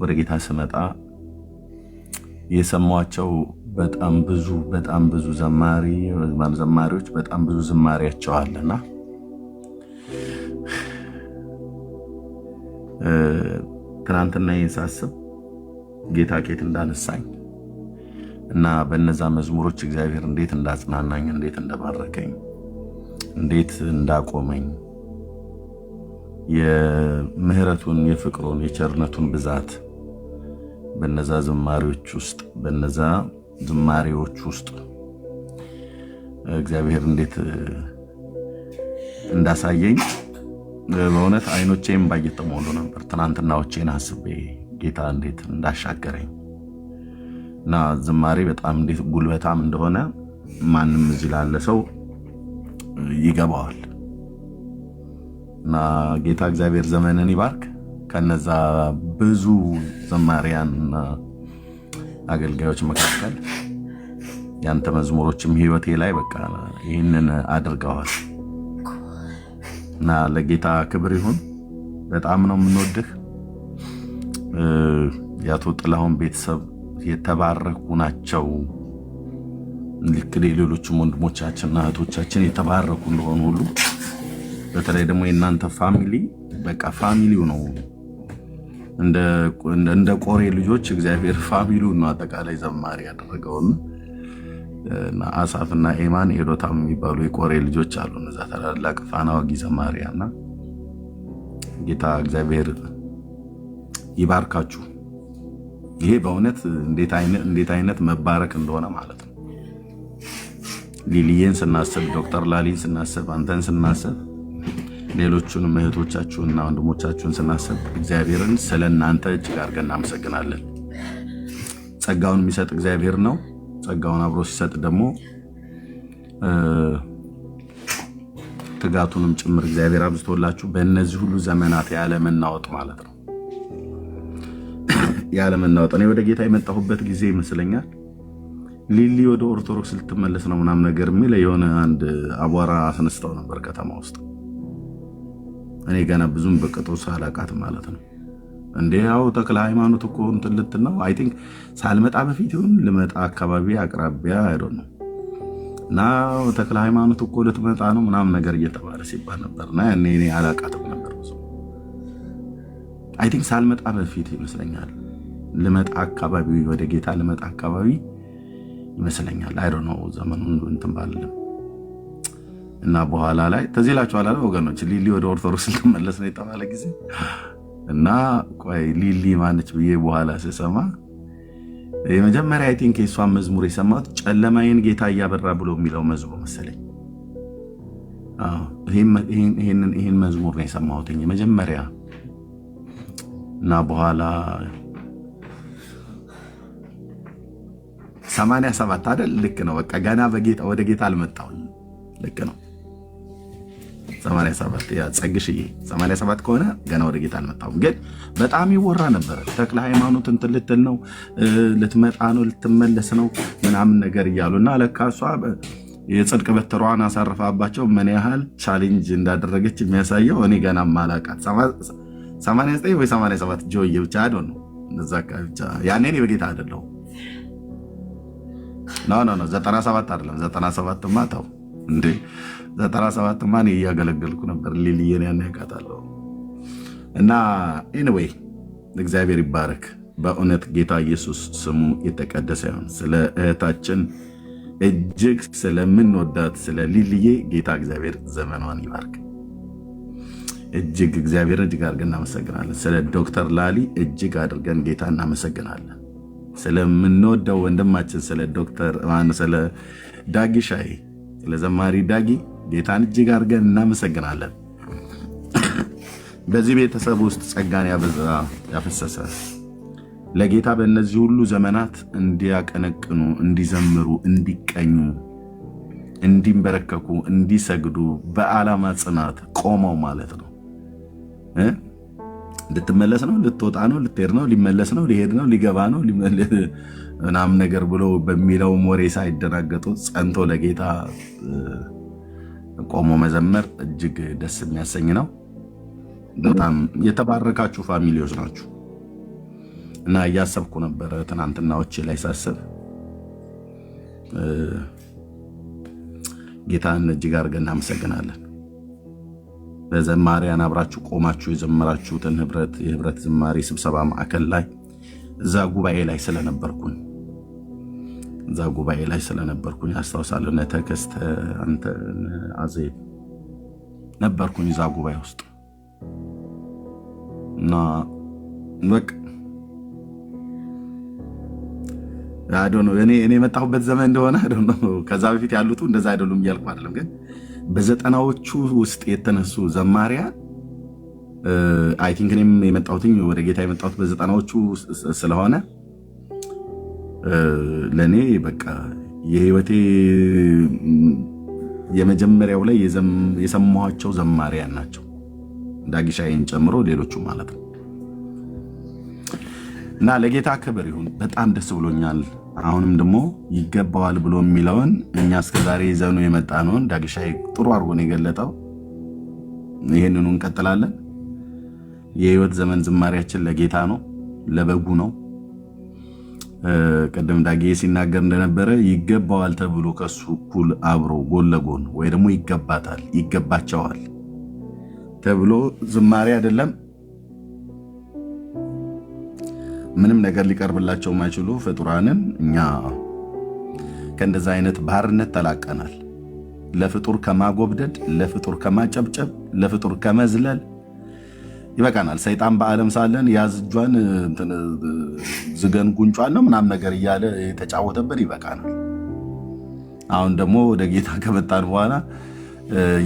ወደ ጌታ ስመጣ የሰማቸው በጣም ብዙ ዘማሪዎች በጣም ብዙ ዝማሬያቸው አለና ትናንትና ሳስብ ጌታ ኬት እንዳነሳኝ እና በነዛ መዝሙሮች እግዚአብሔር እንዴት እንዳጽናናኝ፣ እንዴት እንደባረከኝ፣ እንዴት እንዳቆመኝ የምህረቱን፣ የፍቅሩን፣ የቸርነቱን ብዛት በነዛ ዝማሬዎች ውስጥ እግዚአብሔር እንዴት እንዳሳየኝ በእውነት አይኖቼም ባየተሞሉ ነበር። ትናንትናዎቼን አስቤ ጌታ እንዴት እንዳሻገረኝ እና ዝማሬ በጣም እንዴት ጉልበታም እንደሆነ ማንም እዚህ ላለ ሰው ይገባዋል። እና ጌታ እግዚአብሔር ዘመንን ይባርክ። ከነዛ ብዙ ዘማሪያንና አገልጋዮች መካከል ያንተ መዝሙሮችም ህይወቴ ላይ በቃ ይህንን አድርገዋል እና ለጌታ ክብር ይሁን። በጣም ነው የምንወድህ። የአቶ ጥላሁን ቤተሰብ የተባረኩ ናቸው። ልክ ሌሎችም ወንድሞቻችንና እህቶቻችን የተባረኩ እንደሆኑ ሁሉ በተለይ ደግሞ የእናንተ ፋሚሊ በቃ ፋሚሊው ነው። እንደ ቆሬ ልጆች እግዚአብሔር ፋሚሊውን ነው አጠቃላይ ዘማሪ ያደረገውን። አሳፍና ኤማን ኤዶታም የሚባሉ የቆሬ ልጆች አሉ። እነዛ ታላላቅ ፋና ወጊ ዘማሪያና ጌታ እግዚአብሔር ይባርካችሁ። ይሄ በእውነት እንዴት አይነት መባረክ እንደሆነ ማለት ነው። ሊሊየን ስናስብ፣ ዶክተር ላሊን ስናስብ፣ አንተን ስናስብ፣ ሌሎቹንም እህቶቻችሁንና ወንድሞቻችሁን ስናስብ እግዚአብሔርን ስለእናንተ እጅግ አድርገን እናመሰግናለን። ጸጋውን የሚሰጥ እግዚአብሔር ነው። ጸጋውን አብሮ ሲሰጥ ደግሞ ትጋቱንም ጭምር እግዚአብሔር አብዝቶላችሁ በእነዚህ ሁሉ ዘመናት ያለመናወጥ ማለት ነው ያለመናወጥ። እኔ ወደ ጌታ የመጣሁበት ጊዜ ይመስለኛል ሊሊ ወደ ኦርቶዶክስ ልትመለስ ነው ምናምን ነገር የሚል የሆነ አንድ አቧራ አስነስተው ነበር ከተማ ውስጥ። እኔ ገና ብዙም በቅጡ ሳላቃት ማለት ነው። እንዴ ያው ተክለ ሃይማኖት እኮ እንትን ልትል ነው። አይ ቲንክ ሳልመጣ በፊት ይሁን ልመጣ አካባቢ አቅራቢያ አይዶን ነው እና ተክለ ሃይማኖት እኮ ልትመጣ ነው ምናምን ነገር እየተባለ ሲባል ነበርና እኔ አላቃትም ነበር ብዙ። አይ ቲንክ ሳልመጣ በፊት ይመስለኛል ልመጣ አካባቢ ወደ ጌታ ልመጣ አካባቢ ይመስለኛል። አይ ዶንት ኖ ዘመኑን እንትን ባልልም እና በኋላ ላይ ተዚላችኋል አለ ወገኖች ሊሊ ወደ ኦርቶዶክስ ልትመለስ ነው የተባለ ጊዜ እና ቆይ ሊሊ ማነች ብዬ በኋላ ስሰማ የመጀመሪያ አይ ቲንክ የሷን መዝሙር የሰማሁት ጨለማዬን ጌታ እያበራ ብሎ የሚለው መዝሙር መሰለኝ። ይሄን መዝሙር ነው የሰማሁት የመጀመሪያ እና በኋላ 87 አይደል? ልክ ነው። በቃ ገና ወደ ጌታ አልመጣሁኝ። ልክ ነው 87 ያ ጸግሽዬ 87 ከሆነ ገና ወደ ጌታ አልመጣሁም። ግን በጣም ይወራ ነበር። ተክለ ሃይማኖት እንትን ልትል ነው ልትመጣ ነው ልትመለስ ነው ምናምን ነገር እያሉና ለካ እሷ የጽድቅ በትሯን አሳርፋባቸው ምን ያህል ቻሌንጅ እንዳደረገች የሚያሳየው እኔ ገና ማላቃት 89 ወይ 87 ጆዬ ብቻ አይደል ነው እንደዛ ብቻ ያኔ እኔ በጌታ አይደለሁም። ኖ 97 አይደለም 97 ማታው እንዴ 97 ማን እያገለገልኩ ነበር። ሊሊየን ያን ያውቃታለሁ። እና ኤኒዌይ እግዚአብሔር ይባረክ። በእውነት ጌታ ኢየሱስ ስሙ የተቀደሰ ይሁን። ስለ እህታችን እጅግ ስለምንወዳት ስለ ሊሊዬ ጌታ እግዚአብሔር ዘመኗን ይባርክ። እግዚአብሔርን እጅግ አድርገን እናመሰግናለን። ስለ ዶክተር ላሊ እጅግ አድርገን ጌታ እናመሰግናለን። ስለምንወደው ወንድማችን ስለ ዳጊ ሻይ ስለ ዘማሪ ዳጊ ጌታን እጅግ አድርገን እናመሰግናለን። በዚህ ቤተሰብ ውስጥ ጸጋን ያፈሰሰ ለጌታ በእነዚህ ሁሉ ዘመናት እንዲያቀነቅኑ፣ እንዲዘምሩ፣ እንዲቀኙ፣ እንዲንበረከኩ፣ እንዲሰግዱ በዓላማ ጽናት ቆመው ማለት ነው። ልትመለስ ነው፣ ልትወጣ ነው፣ ልትሄድ ነው፣ ሊመለስ ነው፣ ሊሄድ ነው፣ ሊገባ ነው ምናምን ነገር ብሎ በሚለው ወሬ ሳይደናገጡ ጸንቶ ለጌታ ቆሞ መዘመር እጅግ ደስ የሚያሰኝ ነው። በጣም የተባረካችሁ ፋሚሊዎች ናችሁ እና እያሰብኩ ነበረ ትናንትናዎቼ ላይ ሳስብ ጌታን እጅግ አድርገን እናመሰግናለን። በዘማሪያን አብራችሁ ቆማችሁ የዘመራችሁትን የህብረት ዝማሬ ስብሰባ ማዕከል ላይ እዛ ጉባኤ ላይ ስለነበርኩኝ አስታውሳለሁ። ተከስተ አንተ አዜብ ነበርኩኝ እዛ ጉባኤ ውስጥ እና በቃ እኔ የመጣሁበት ዘመን እንደሆነ ከዛ በፊት ያሉት እንደዛ አይደሉም እያልኩ አይደለም፣ ግን በዘጠናዎቹ ውስጥ የተነሱ ዘማሪያን አይ ቲንክ እኔም የመጣሁትኝ ወደ ጌታ የመጣሁት በዘጠናዎቹ ስለሆነ ለእኔ በቃ የህይወቴ የመጀመሪያው ላይ የሰማኋቸው ዘማሪያን ናቸው፣ ዳጊሻይን ጨምሮ ሌሎቹ ማለት ነው። እና ለጌታ ክብር ይሁን። በጣም ደስ ብሎኛል። አሁንም ደግሞ ይገባዋል ብሎ የሚለውን እኛ እስከዛሬ ይዘኑ የመጣ ነውን ዳጊሻይ ጥሩ አድርጎ ነው የገለጠው። ይህንኑ እንቀጥላለን። የህይወት ዘመን ዝማሬያችን ለጌታ ነው፣ ለበጉ ነው። ቀደም ዳጌ ሲናገር እንደነበረ ይገባዋል ተብሎ ከሱ እኩል አብሮ ጎን ለጎን ወይ ደግሞ ይገባታል፣ ይገባቸዋል ተብሎ ዝማሬ አይደለም ምንም ነገር ሊቀርብላቸው የማይችሉ ፍጡራንን እኛ ከእንደዛ አይነት ባርነት ተላቀናል። ለፍጡር ከማጎብደድ፣ ለፍጡር ከማጨብጨብ፣ ለፍጡር ከመዝለል ይበቃናል። ሰይጣን በዓለም ሳለን ያዝ እጇን ዝገን ጉንጯን ነው ምናምን ነገር እያለ የተጫወተብን ይበቃናል። አሁን ደግሞ ወደ ጌታ ከመጣን በኋላ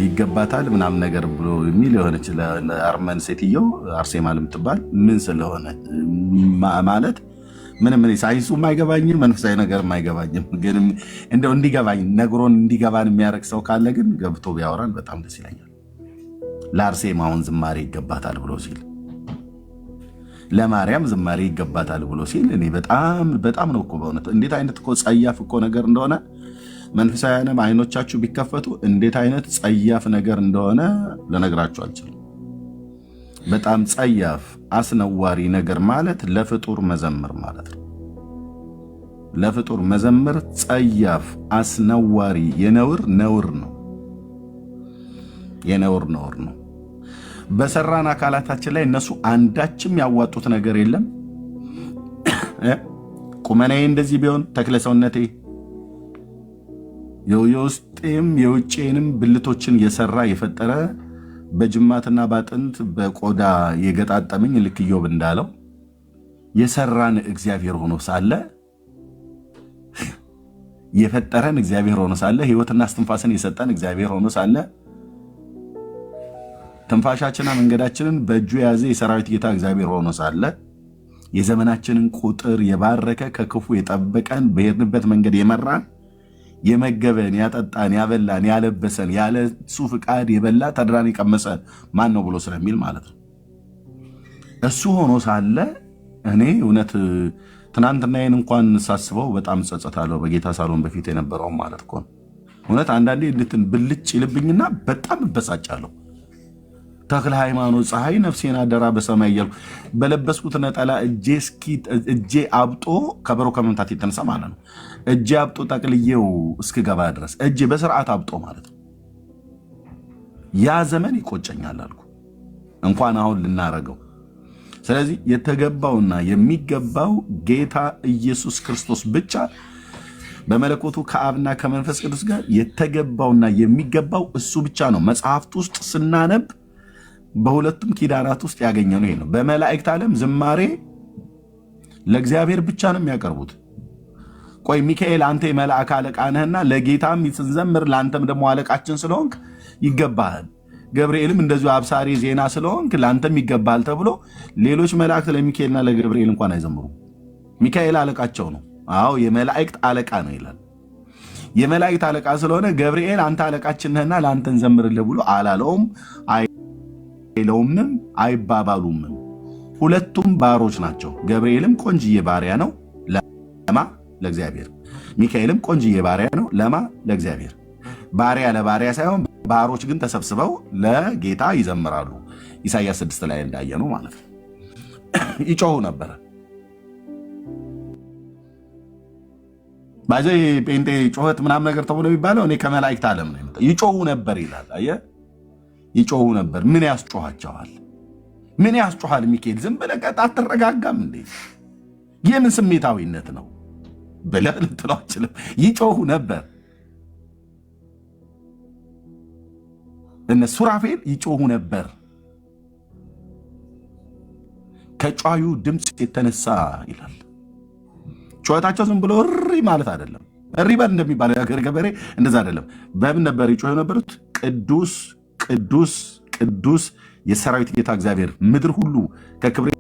ይገባታል ምናምን ነገር ብሎ የሚል የሆነች ለአርመን ሴትየው አርሴማ የምትባል ምን ስለሆነ ማለት ምንም ሳይንሱ የማይገባኝም መንፈሳዊ ነገር የማይገባኝም፣ ግን እንደው እንዲገባኝ ነግሮን እንዲገባን የሚያደርግ ሰው ካለ ግን ገብቶ ቢያወራን በጣም ደስ ይለኛል። ለአርሴማ አሁን ዝማሬ ይገባታል ብሎ ሲል፣ ለማርያም ዝማሬ ይገባታል ብሎ ሲል እኔ በጣም ነው እኮ በእውነት እንዴት አይነት እኮ ጸያፍ እኮ ነገር እንደሆነ መንፈሳውያንም አይኖቻችሁ ቢከፈቱ እንዴት አይነት ጸያፍ ነገር እንደሆነ ልነግራችሁ አልችልም። በጣም ጸያፍ አስነዋሪ ነገር ማለት ለፍጡር መዘምር ማለት ነው። ለፍጡር መዘምር ጸያፍ አስነዋሪ ነውር ነው። ነውር ነው። በሰራን አካላታችን ላይ እነሱ አንዳችም ያዋጡት ነገር የለም። ቁመናዬ እንደዚህ ቢሆን ተክለ ሰውነቴ የውስጤም የውጭንም ብልቶችን የሰራ የፈጠረ በጅማትና ባጥንት በቆዳ የገጣጠመኝ ልክ ኢዮብ እንዳለው የሰራን እግዚአብሔር ሆኖ ሳለ የፈጠረን እግዚአብሔር ሆኖ ሳለ ሕይወትና እስትንፋስን የሰጠን እግዚአብሔር ሆኖ ሳለ ትንፋሻችንና መንገዳችንን በእጁ የያዘ የሰራዊት ጌታ እግዚአብሔር ሆኖ ሳለ የዘመናችንን ቁጥር የባረከ ከክፉ የጠበቀን በሄድንበት መንገድ የመራን የመገበን ያጠጣን ያበላን ያለበሰን ያለ እሱ ፍቃድ የበላ ተድራን የቀመሰ ማን ነው ብሎ ስለሚል ማለት ነው። እሱ ሆኖ ሳለ እኔ እውነት ትናንትናዬን እንኳን ሳስበው በጣም ጸጸታለሁ። በጌታ ሳሎን በፊት የነበረው ማለት እኮ ነው። እውነት አንዳንዴ እንድትን ብልጭ ይልብኝና በጣም እበሳጫለሁ። ተክለ ሃይማኖት ፀሐይ ነፍሴን አደራ በሰማይ እያልኩ በለበስኩት ነጠላ እጄ አብጦ ከበሮ ከመምታት የተነሳ ማለት ነው እጄ አብጦ ጠቅልዬው እስክገባ ድረስ እጄ በስርዓት አብጦ ማለት ነው። ያ ዘመን ይቆጨኛል አልኩ እንኳን አሁን ልናረገው። ስለዚህ የተገባውና የሚገባው ጌታ ኢየሱስ ክርስቶስ ብቻ በመለኮቱ ከአብና ከመንፈስ ቅዱስ ጋር የተገባውና የሚገባው እሱ ብቻ ነው። መጽሐፍት ውስጥ ስናነብ በሁለቱም ኪዳናት ውስጥ ያገኘነው ይሄ ነው። በመላእክት ዓለም ዝማሬ ለእግዚአብሔር ብቻ ነው የሚያቀርቡት። ቆይ ሚካኤል አንተ የመላእክት አለቃ ነህና ለጌታም ስንዘምር ለአንተም ደግሞ አለቃችን ስለሆንክ ይገባሃል። ገብርኤልም እንደዚሁ አብሳሪ ዜና ስለሆንክ ለአንተም ይገባሃል ተብሎ ሌሎች መላእክት ለሚካኤልና ለገብርኤል እንኳን አይዘምሩም። ሚካኤል አለቃቸው ነው። አዎ የመላእክት አለቃ ነው ይላል። የመላእክት አለቃ ስለሆነ ገብርኤል አንተ አለቃችን ነህና ለአንተ እንዘምርልህ ብሎ አላለውም፣ አይለውምም፣ አይባባሉምም። ሁለቱም ባሮች ናቸው። ገብርኤልም ቆንጅዬ ባሪያ ነው ለማ ለእግዚአብሔር፣ ሚካኤልም ቆንጅዬ ባሪያ ነው ለማ ለእግዚአብሔር። ባሪያ ለባሪያ ሳይሆን ባሮች ግን ተሰብስበው ለጌታ ይዘምራሉ። ኢሳይያስ 6 ላይ እንዳየነው ማለት ነው። ይጮሁ ነበረ። ባዜ ጴንጤ ጮኸት ምናምን ነገር ተብሎ የሚባለው እኔ ከመላእክት ዓለም ነው የመጣው። ይጮሁ ነበር ይላል። አየህ፣ ይጮሁ ነበር። ምን ያስጮኋቸዋል? ምን ያስጮሃል? ሚካኤል ዝም ብለህ ቀጥ አትረጋጋም እንዴ? የምን ስሜታዊነት ነው ብለህ ልትለው አትችልም። ይጮሁ ነበር። እነ ሱራፌል ይጮሁ ነበር ከጫዩ ድምፅ የተነሳ ይላል። ጩኸታቸው ዝም ብሎ እሪ ማለት አይደለም። እሪ በል እንደሚባለው የሀገር ገበሬ እንደዛ አይደለም። በምን ነበር ይጮሁ የነበሩት? ቅዱስ ቅዱስ ቅዱስ የሰራዊት ጌታ እግዚአብሔር፣ ምድር ሁሉ ከክብር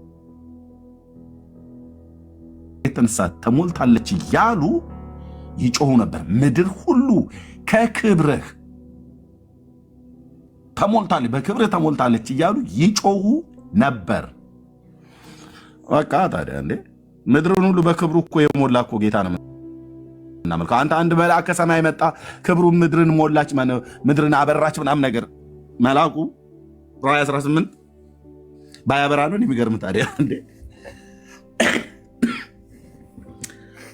የተነሳ ተሞልታለች እያሉ ይጮሁ ነበር። ምድር ሁሉ ከክብርህ ተሞልታለች፣ በክብርህ ተሞልታለች እያሉ ይጮሁ ነበር። በቃ ታዲያ እንዴ ምድርን ሁሉ በክብሩ እኮ የሞላ እኮ ጌታ ነው እናመልከው። አንድ መልአክ ከሰማይ መጣ፣ ክብሩ ምድርን ሞላች፣ ምድርን አበራች ምናምን ነገር መልአኩ ራእይ 18 ባያበራ ነው የሚገርም። ታዲያ እንዴ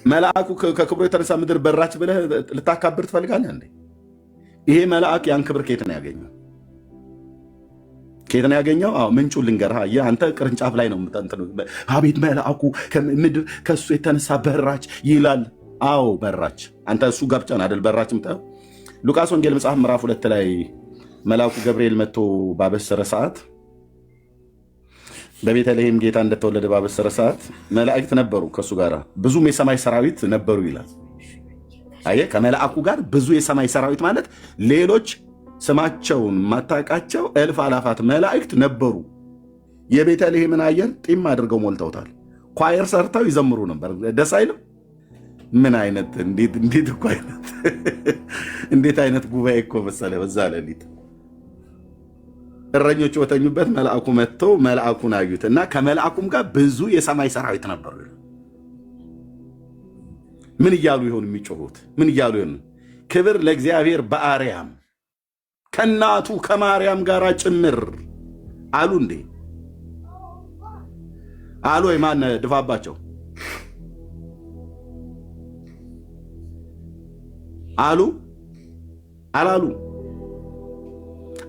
መልአኩ ከክብሩ የተነሳ ምድር በራች ብለህ ልታካብር ትፈልጋለህ እንዴ? ይሄ መልአክ ያን ክብር ከየት ነው ያገኘው? ከየት ነው ያገኘው? ምንጩ ልንገርህ። አንተ ቅርንጫፍ ላይ ነው የምትንተው። አቤት መልአኩ ከምድር ከሱ የተነሳ በራች ይላል። አዎ በራች። አንተ እሱ ገብቻን አይደል በራች የምታየው? ሉቃስ ወንጌል መጽሐፍ ምዕራፍ 2 ላይ መልአኩ ገብርኤል መጥቶ ባበሰረ ሰዓት፣ በቤተልሔም ጌታ እንደተወለደ ባበሰረ ሰዓት መላእክት ነበሩ ከሱ ጋር፣ ብዙም የሰማይ ሰራዊት ነበሩ ይላል። አየህ፣ ከመልአኩ ጋር ብዙ የሰማይ ሰራዊት ማለት ሌሎች ስማቸውን ማታውቃቸው እልፍ አላፋት መላእክት ነበሩ። የቤተልሔምን አየር ጢም አድርገው ሞልተውታል። ኳየር ሰርተው ይዘምሩ ነበር። ደስ አይልም? ምን አይነት እንዴት አይነት ጉባኤ እኮ መሰለ። በዛ ሌሊት እረኞች ወተኙበት መልአኩ መጥቶ መልአኩን አዩት እና ከመልአኩም ጋር ብዙ የሰማይ ሰራዊት ነበሩ። ምን እያሉ ይሆን የሚጮሁት? ምን እያሉ ይሆን? ክብር ለእግዚአብሔር በአርያም ከእናቱ ከማርያም ጋር ጭምር አሉ እንዴ? አሉ ወይ? ማን ድፋባቸው? አሉ አላሉ?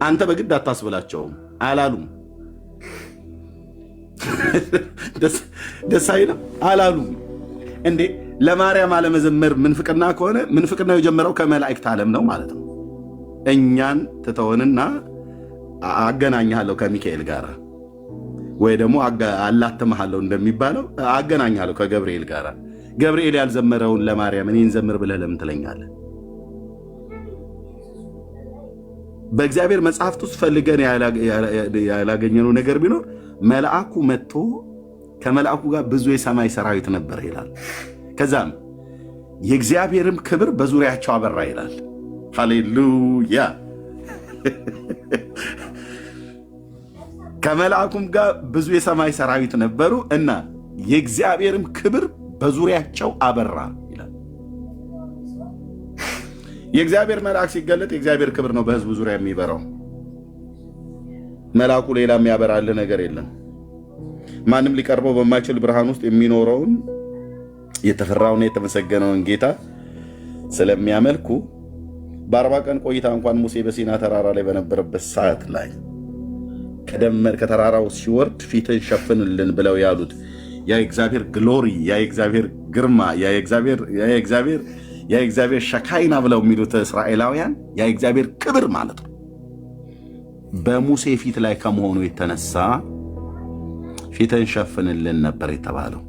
አንተ በግድ አታስብላቸውም። አላሉም። ደስ አይልም? አላሉም እንዴ? ለማርያም አለመዘመር ምንፍቅና ከሆነ ምንፍቅናው የጀመረው ከመላእክት ዓለም ነው ማለት ነው። እኛን ትተውንና አገናኝሃለሁ ከሚካኤል ጋር፣ ወይ ደግሞ አላትምሃለሁ እንደሚባለው አገናኝሃለሁ ከገብርኤል ጋር። ገብርኤል ያልዘመረውን ለማርያም እኔን ዘምር ብለህ ለምን ትለኛለህ? በእግዚአብሔር መጽሐፍት ውስጥ ፈልገን ያላገኘነው ነገር ቢኖር መልአኩ መጥቶ ከመልአኩ ጋር ብዙ የሰማይ ሰራዊት ነበር ይላል። ከዛም የእግዚአብሔርም ክብር በዙሪያቸው አበራ ይላል። ሃሌሉያ! ከመልአኩም ጋር ብዙ የሰማይ ሰራዊት ነበሩ እና የእግዚአብሔርም ክብር በዙሪያቸው አበራ ይላል። የእግዚአብሔር መልአክ ሲገለጥ የእግዚአብሔር ክብር ነው በሕዝቡ ዙሪያ የሚበራው። መልአኩ ሌላ የሚያበራልህ ነገር የለም። ማንም ሊቀርበው በማይችል ብርሃን ውስጥ የሚኖረውን የተፈራውና የተመሰገነውን ጌታ ስለሚያመልኩ በ40 ቀን ቆይታ እንኳን ሙሴ በሲና ተራራ ላይ በነበረበት ሰዓት ላይ ከተራራው ሲወርድ ፊትን ሸፍንልን ብለው ያሉት ያ የእግዚአብሔር ግሎሪ፣ ያ የእግዚአብሔር ግርማ፣ ያ የእግዚአብሔር ሸካይና ብለው የሚሉት እስራኤላውያን ያ የእግዚአብሔር ክብር ማለት ነው በሙሴ ፊት ላይ ከመሆኑ የተነሳ ፊትን ሸፍንልን ነበር የተባለው።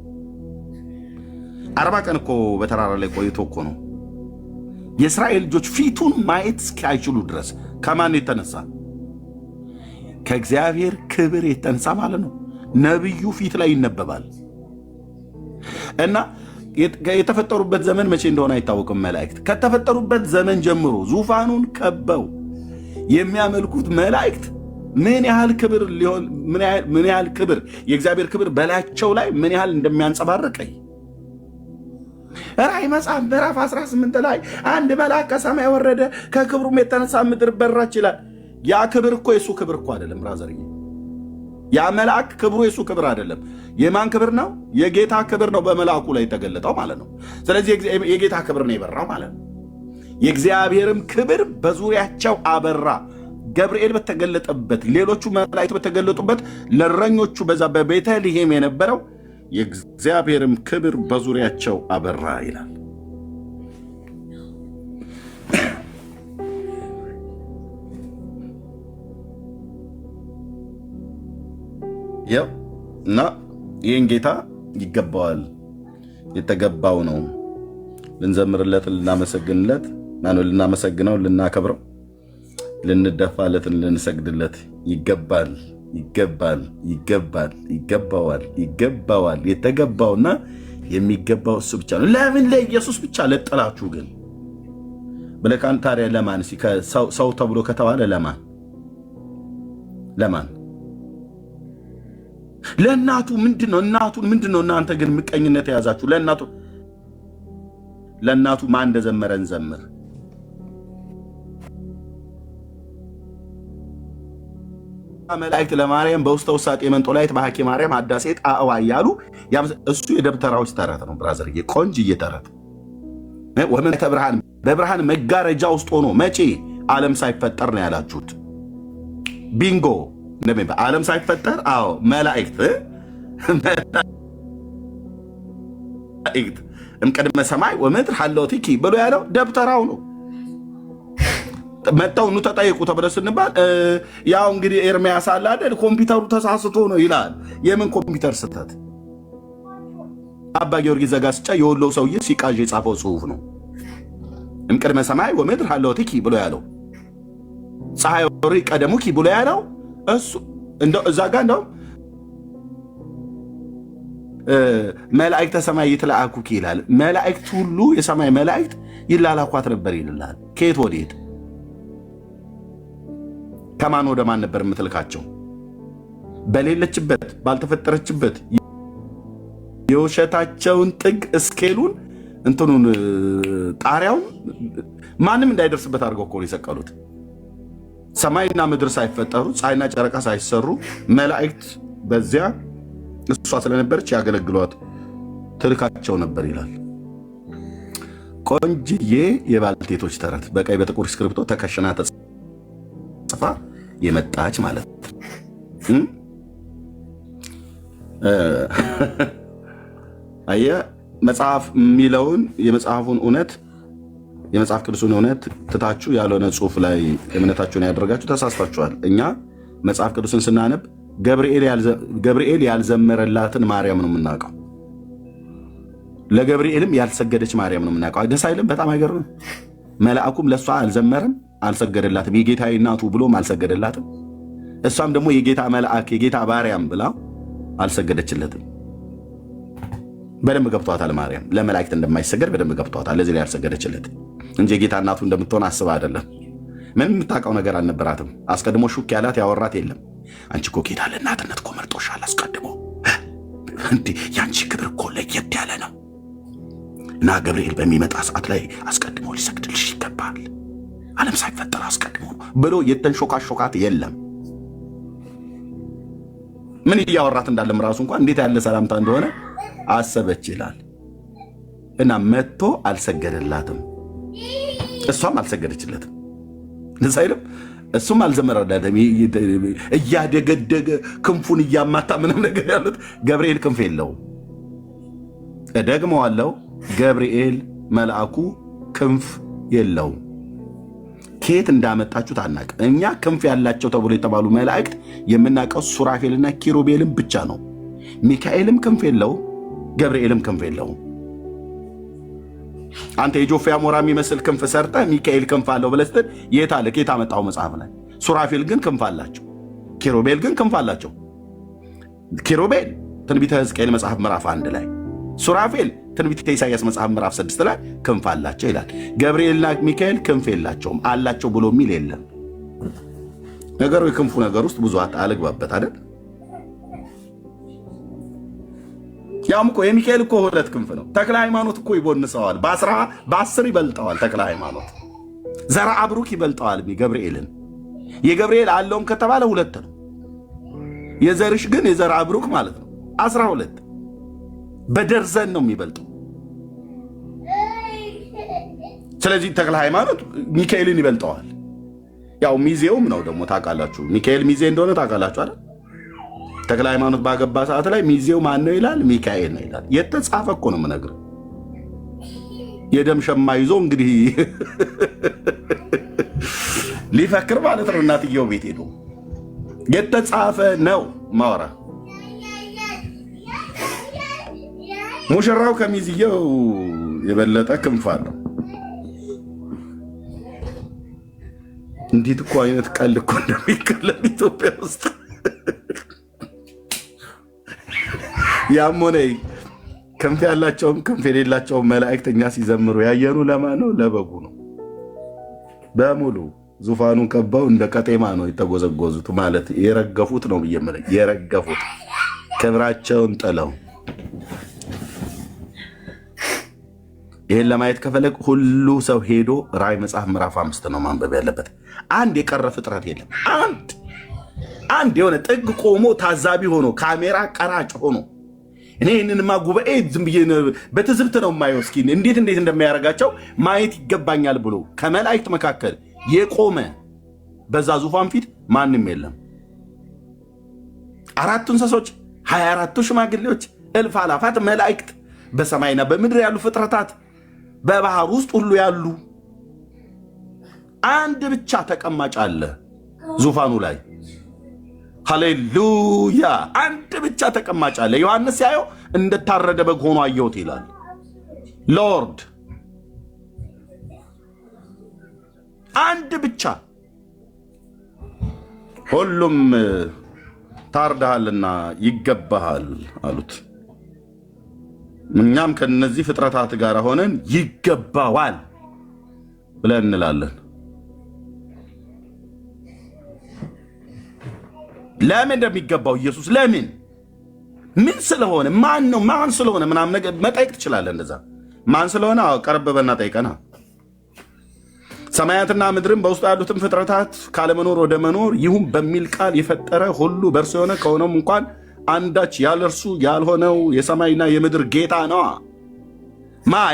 40 ቀን እኮ በተራራ ላይ ቆይቶ እኮ ነው የእስራኤል ልጆች ፊቱን ማየት እስኪያይችሉ ድረስ። ከማን የተነሳ? ከእግዚአብሔር ክብር የተነሳ ማለት ነው። ነቢዩ ፊት ላይ ይነበባል እና የተፈጠሩበት ዘመን መቼ እንደሆነ አይታወቅም። መላእክት ከተፈጠሩበት ዘመን ጀምሮ ዙፋኑን ከበው የሚያመልኩት መላእክት ምን ያህል ክብር ሊሆን ምን ያህል ክብር የእግዚአብሔር ክብር በላያቸው ላይ ምን ያህል እንደሚያንጸባርቀኝ ራእይ መጽሐፍ ምዕራፍ 18 ላይ አንድ መልአክ ከሰማይ ወረደ፣ ከክብሩም የተነሳ ምድር በራች ይላል። ያ ክብር እኮ የሱ ክብር እኮ አይደለም ብራዘርዬ። ያ መልአክ ክብሩ የሱ ክብር አይደለም። የማን ክብር ነው? የጌታ ክብር ነው በመልአኩ ላይ የተገለጠው ማለት ነው። ስለዚህ የጌታ ክብር ነው የበራው ማለት ነው። የእግዚአብሔርም ክብር በዙሪያቸው አበራ። ገብርኤል በተገለጠበት፣ ሌሎቹ መላእክት በተገለጡበት፣ ለእረኞቹ በዛ በቤተልሔም የነበረው የእግዚአብሔርም ክብር በዙሪያቸው አበራ ይላል። ያው እና ይህን ጌታ ይገባዋል፣ የተገባው ነው። ልንዘምርለት፣ ልናመሰግንለት፣ ልናመሰግነው፣ ልናከብረው፣ ልንደፋለት፣ ልንሰግድለት ይገባል፣ ይገባል፣ ይገባል፣ ይገባዋል፣ ይገባዋል። የተገባውና የሚገባው እሱ ብቻ ነው። ለምን ለኢየሱስ ብቻ ለጥላችሁ ግን ብለካን? ታዲያ ለማን ሰው ተብሎ ከተባለ ለማን ለማን? ለእናቱ ምንድነው? እናቱን ምንድነው? እናንተ ግን ምቀኝነት የያዛችሁ ለእናቱ ማን እንደዘመረ እንዘምር። መላእክት ለማርያም በውስተ ውሳጤ መንጦላይት በሐኪ ማርያም አዳሴ ጣዕዋ እያሉ እሱ የደብተራዎች ተረት ነው ብራዘርዬ፣ ቆንጅዬ ተረት። ወመንተ ብርሃን በብርሃን መጋረጃ ውስጥ ሆኖ መቼ? ዓለም ሳይፈጠር ነው ያላችሁት። ቢንጎ ዓለም ሳይፈጠር። አዎ መላእክት እምቅድመ ሰማይ ወምድር ሀለወቲኪ ብሎ ያለው ደብተራው ነው። መጣው ኑ ተጠይቁ ተብለ ስንባል ያው እንግዲህ ኤርሚያስ አለ አይደል ኮምፒውተሩ ተሳስቶ ነው ይላል። የምን ኮምፒውተር ስተት? አባ ጊዮርጊስ ዘጋስጫ የወሎው ሰውዬ ሲቃዥ የጻፈው ጽሁፍ ነው። እምቅድመ ሰማይ ወምድር ሀለወቲኪ ብሎ ያለው፣ ፀሐይ ወሪ ቀደሙኪ ብሎ ያለው እሱ እንደው እዛ ጋር እንደው መላእክተ ሰማይ ይትላአኩኪ ይላል። መላእክት ሁሉ የሰማይ መላእክት ይላላኳት ነበር ይላል። ከየት ወዴት? ከማን ወደ ማን ነበር የምትልካቸው? በሌለችበት ባልተፈጠረችበት የውሸታቸውን ጥግ እስኬሉን እንትኑን ጣሪያውን ማንም እንዳይደርስበት አድርገው እኮ ነው የሰቀሉት። ሰማይና ምድር ሳይፈጠሩ ፀሐይና ጨረቃ ሳይሰሩ መላእክት በዚያ እሷ ስለነበረች ያገለግሏት ትልካቸው ነበር ይላል። ቆንጅዬ የባልቴቶች ተረት በቀይ በጥቁር እስክሪብቶ ተከሽና ተጽፋ የመጣች ማለት አየ መጽሐፍ የሚለውን የመጽሐፉን እውነት የመጽሐፍ ቅዱስን እውነት ትታችሁ ያልሆነ ጽሁፍ ላይ እምነታችሁን ያደረጋችሁ ተሳስታችኋል። እኛ መጽሐፍ ቅዱስን ስናነብ ገብርኤል ያልዘመረላትን ማርያም ነው የምናውቀው። ለገብርኤልም ያልሰገደች ማርያም ነው የምናውቀው። ደስ አይልም? በጣም አይገርም? መልአኩም ለእሷ አልዘመረም፣ አልሰገደላትም። የጌታ እናቱ ብሎም አልሰገደላትም። እሷም ደግሞ የጌታ መልአክ የጌታ ባሪያም ብላ አልሰገደችለትም። በደንብ ገብቷታል። ማርያም ለመላእክት እንደማይሰገድ በደንብ ገብቷታል። ለዚህ ላይ ያልሰገደችለት እንጂ የጌታ እናቱ እንደምትሆን አስባ አይደለም። ምንም የምታውቀው ነገር አልነበራትም። አስቀድሞ ሹክ ያላት ያወራት የለም። አንቺ እኮ ጌታ ለእናትነት እኮ መርጦሻል አስቀድሞ። እንዴ ያንቺ ክብር እኮ ለየት ያለ ነው እና ገብርኤል በሚመጣ ሰዓት ላይ አስቀድሞ ሊሰግድልሽ ይገባል፣ ዓለም ሳይፈጠር አስቀድሞ ብሎ የተንሾካሾካት የለም። ምን እያወራት እንዳለም ራሱ እንኳን እንዴት ያለ ሰላምታ እንደሆነ አሰበች ይላል። እና መጥቶ አልሰገደላትም፣ እሷም አልሰገደችለትም። እንደዛ አይደለም? እሱም አልዘመረላትም። እያደገደገ ክንፉን እያማታ ምንም ነገር ያሉት ገብርኤል ክንፍ የለውም። እደግመዋለሁ፣ ገብርኤል መልአኩ ክንፍ የለውም። ከየት እንዳመጣችሁት አናውቅም። እኛ ክንፍ ያላቸው ተብሎ የተባሉ መላእክት የምናውቀው ሱራፌልና ኪሩቤልም ብቻ ነው። ሚካኤልም ክንፍ የለውም፣ ገብርኤልም ክንፍ የለውም። አንተ የጆፌ አሞራ የሚመስል ክንፍ ሰርተ ሚካኤል ክንፍ አለው ብለህ ስትል የት አለ? ከየት አመጣው መጽሐፍ ላይ? ሱራፌል ግን ክንፍ አላቸው፣ ኪሩቤል ግን ክንፍ አላቸው። ኪሩቤል ትንቢተ ሕዝቅኤል መጽሐፍ ምዕራፍ 1 ላይ፣ ሱራፌል ትንቢተ ኢሳይያስ መጽሐፍ ምዕራፍ 6 ላይ ክንፍ አላቸው ይላል። ገብርኤልና ሚካኤል ክንፍ የላቸውም። አላቸው ብሎ የሚል የለም። ነገሩ የክንፉ ነገር ውስጥ ብዙ አልግባበት አይደል? ያም እኮ የሚካኤል እኮ 2 ክንፍ ነው። ተክለ ሃይማኖት እኮ ይቦንሰዋል፣ በ10 ይበልጠዋል። ተክለ ሃይማኖት ዘርአ ብሩክ ይበልጠዋል ገብርኤልን። የገብርኤል አለውም ከተባለ 2 ነው። የዘርሽ ግን የዘር አብሩክ ማለት ነው 12 በደርዘን ነው የሚበልጠው። ስለዚህ ተክለ ሃይማኖት ሚካኤልን ይበልጠዋል። ያው ሚዜውም ነው ደግሞ ታውቃላችሁ። ሚካኤል ሚዜ እንደሆነ ታውቃላችሁ አይደል? ተክለ ሃይማኖት ባገባ ሰዓት ላይ ሚዜው ማን ነው ይላል? ሚካኤል ነው ይላል። የተጻፈ እኮ ነው የምነግርህ። የደም ሸማ ይዞ እንግዲህ ሊፈክር ማለት ነው። እናትየው ቤት ሄዶ የተጻፈ ነው ማወራ። ሙሽራው ከሚዜው የበለጠ ክንፍ አለው። እንዴት እኮ አይነት ቀልድ እኮ እንደሚቀለድ ኢትዮጵያ ውስጥ። ያም ሆነ ክንፍ ያላቸውም ክንፍ የሌላቸውም መላእክት እኛ ሲዘምሩ ያየኑ ለማን ነው? ለበጉ ነው። በሙሉ ዙፋኑን ከበው እንደ ቀጤማ ነው የተጎዘጎዙት። ማለት የረገፉት ነው ብዬ የረገፉት ክብራቸውን ጥለው። ይህን ለማየት ከፈለግ ሁሉ ሰው ሄዶ ራዕይ መጽሐፍ ምዕራፍ 5 ነው ማንበብ ያለበት። አንድ የቀረ ፍጥረት የለም። አንድ የሆነ ጥግ ቆሞ ታዛቢ ሆኖ ካሜራ ቀራጭ ሆኖ እኔ ይህንንማ ጉባኤ ዝም ብዬ በትዝብት ነው የማየው። እስኪ እንዴት እንደሚያደርጋቸው ማየት ይገባኛል ብሎ ከመላእክት መካከል የቆመ በዛ ዙፋን ፊት ማንም የለም። 4 እንስሶች፣ 24 ሽማግሌዎች፣ እልፍ አላፋት መላእክት፣ በሰማይና በምድር ያሉ ፍጥረታት፣ በባህር ውስጥ ሁሉ ያሉ፣ አንድ ብቻ ተቀማጭ አለ ዙፋኑ ላይ። ሃሌሉያ! አንድ ብቻ ተቀማጭ አለ። ዮሐንስ ሲያየው እንደታረደ በግ ሆኖ አየሁት ይላል። ሎርድ አንድ ብቻ። ሁሉም ታርደሃልና ይገባሃል አሉት። እኛም ከነዚህ ፍጥረታት ጋር ሆነን ይገባዋል ብለን እንላለን። ለምን እንደሚገባው ኢየሱስ ለምን ምን ስለሆነ ማን ስለሆነ ምናምን ነገር መጠየቅ ትችላለህ። እንደዛ ማን ስለሆነ ቀረብ በና ጠይቀና። ሰማያትና ምድርን በውስጡ ያሉትን ፍጥረታት ካለመኖር ወደ መኖር ይሁን በሚል ቃል የፈጠረ ሁሉ በእርሱ የሆነ ከሆነም እንኳን አንዳች ያለ እርሱ ያልሆነው የሰማይና የምድር ጌታ ነዋ።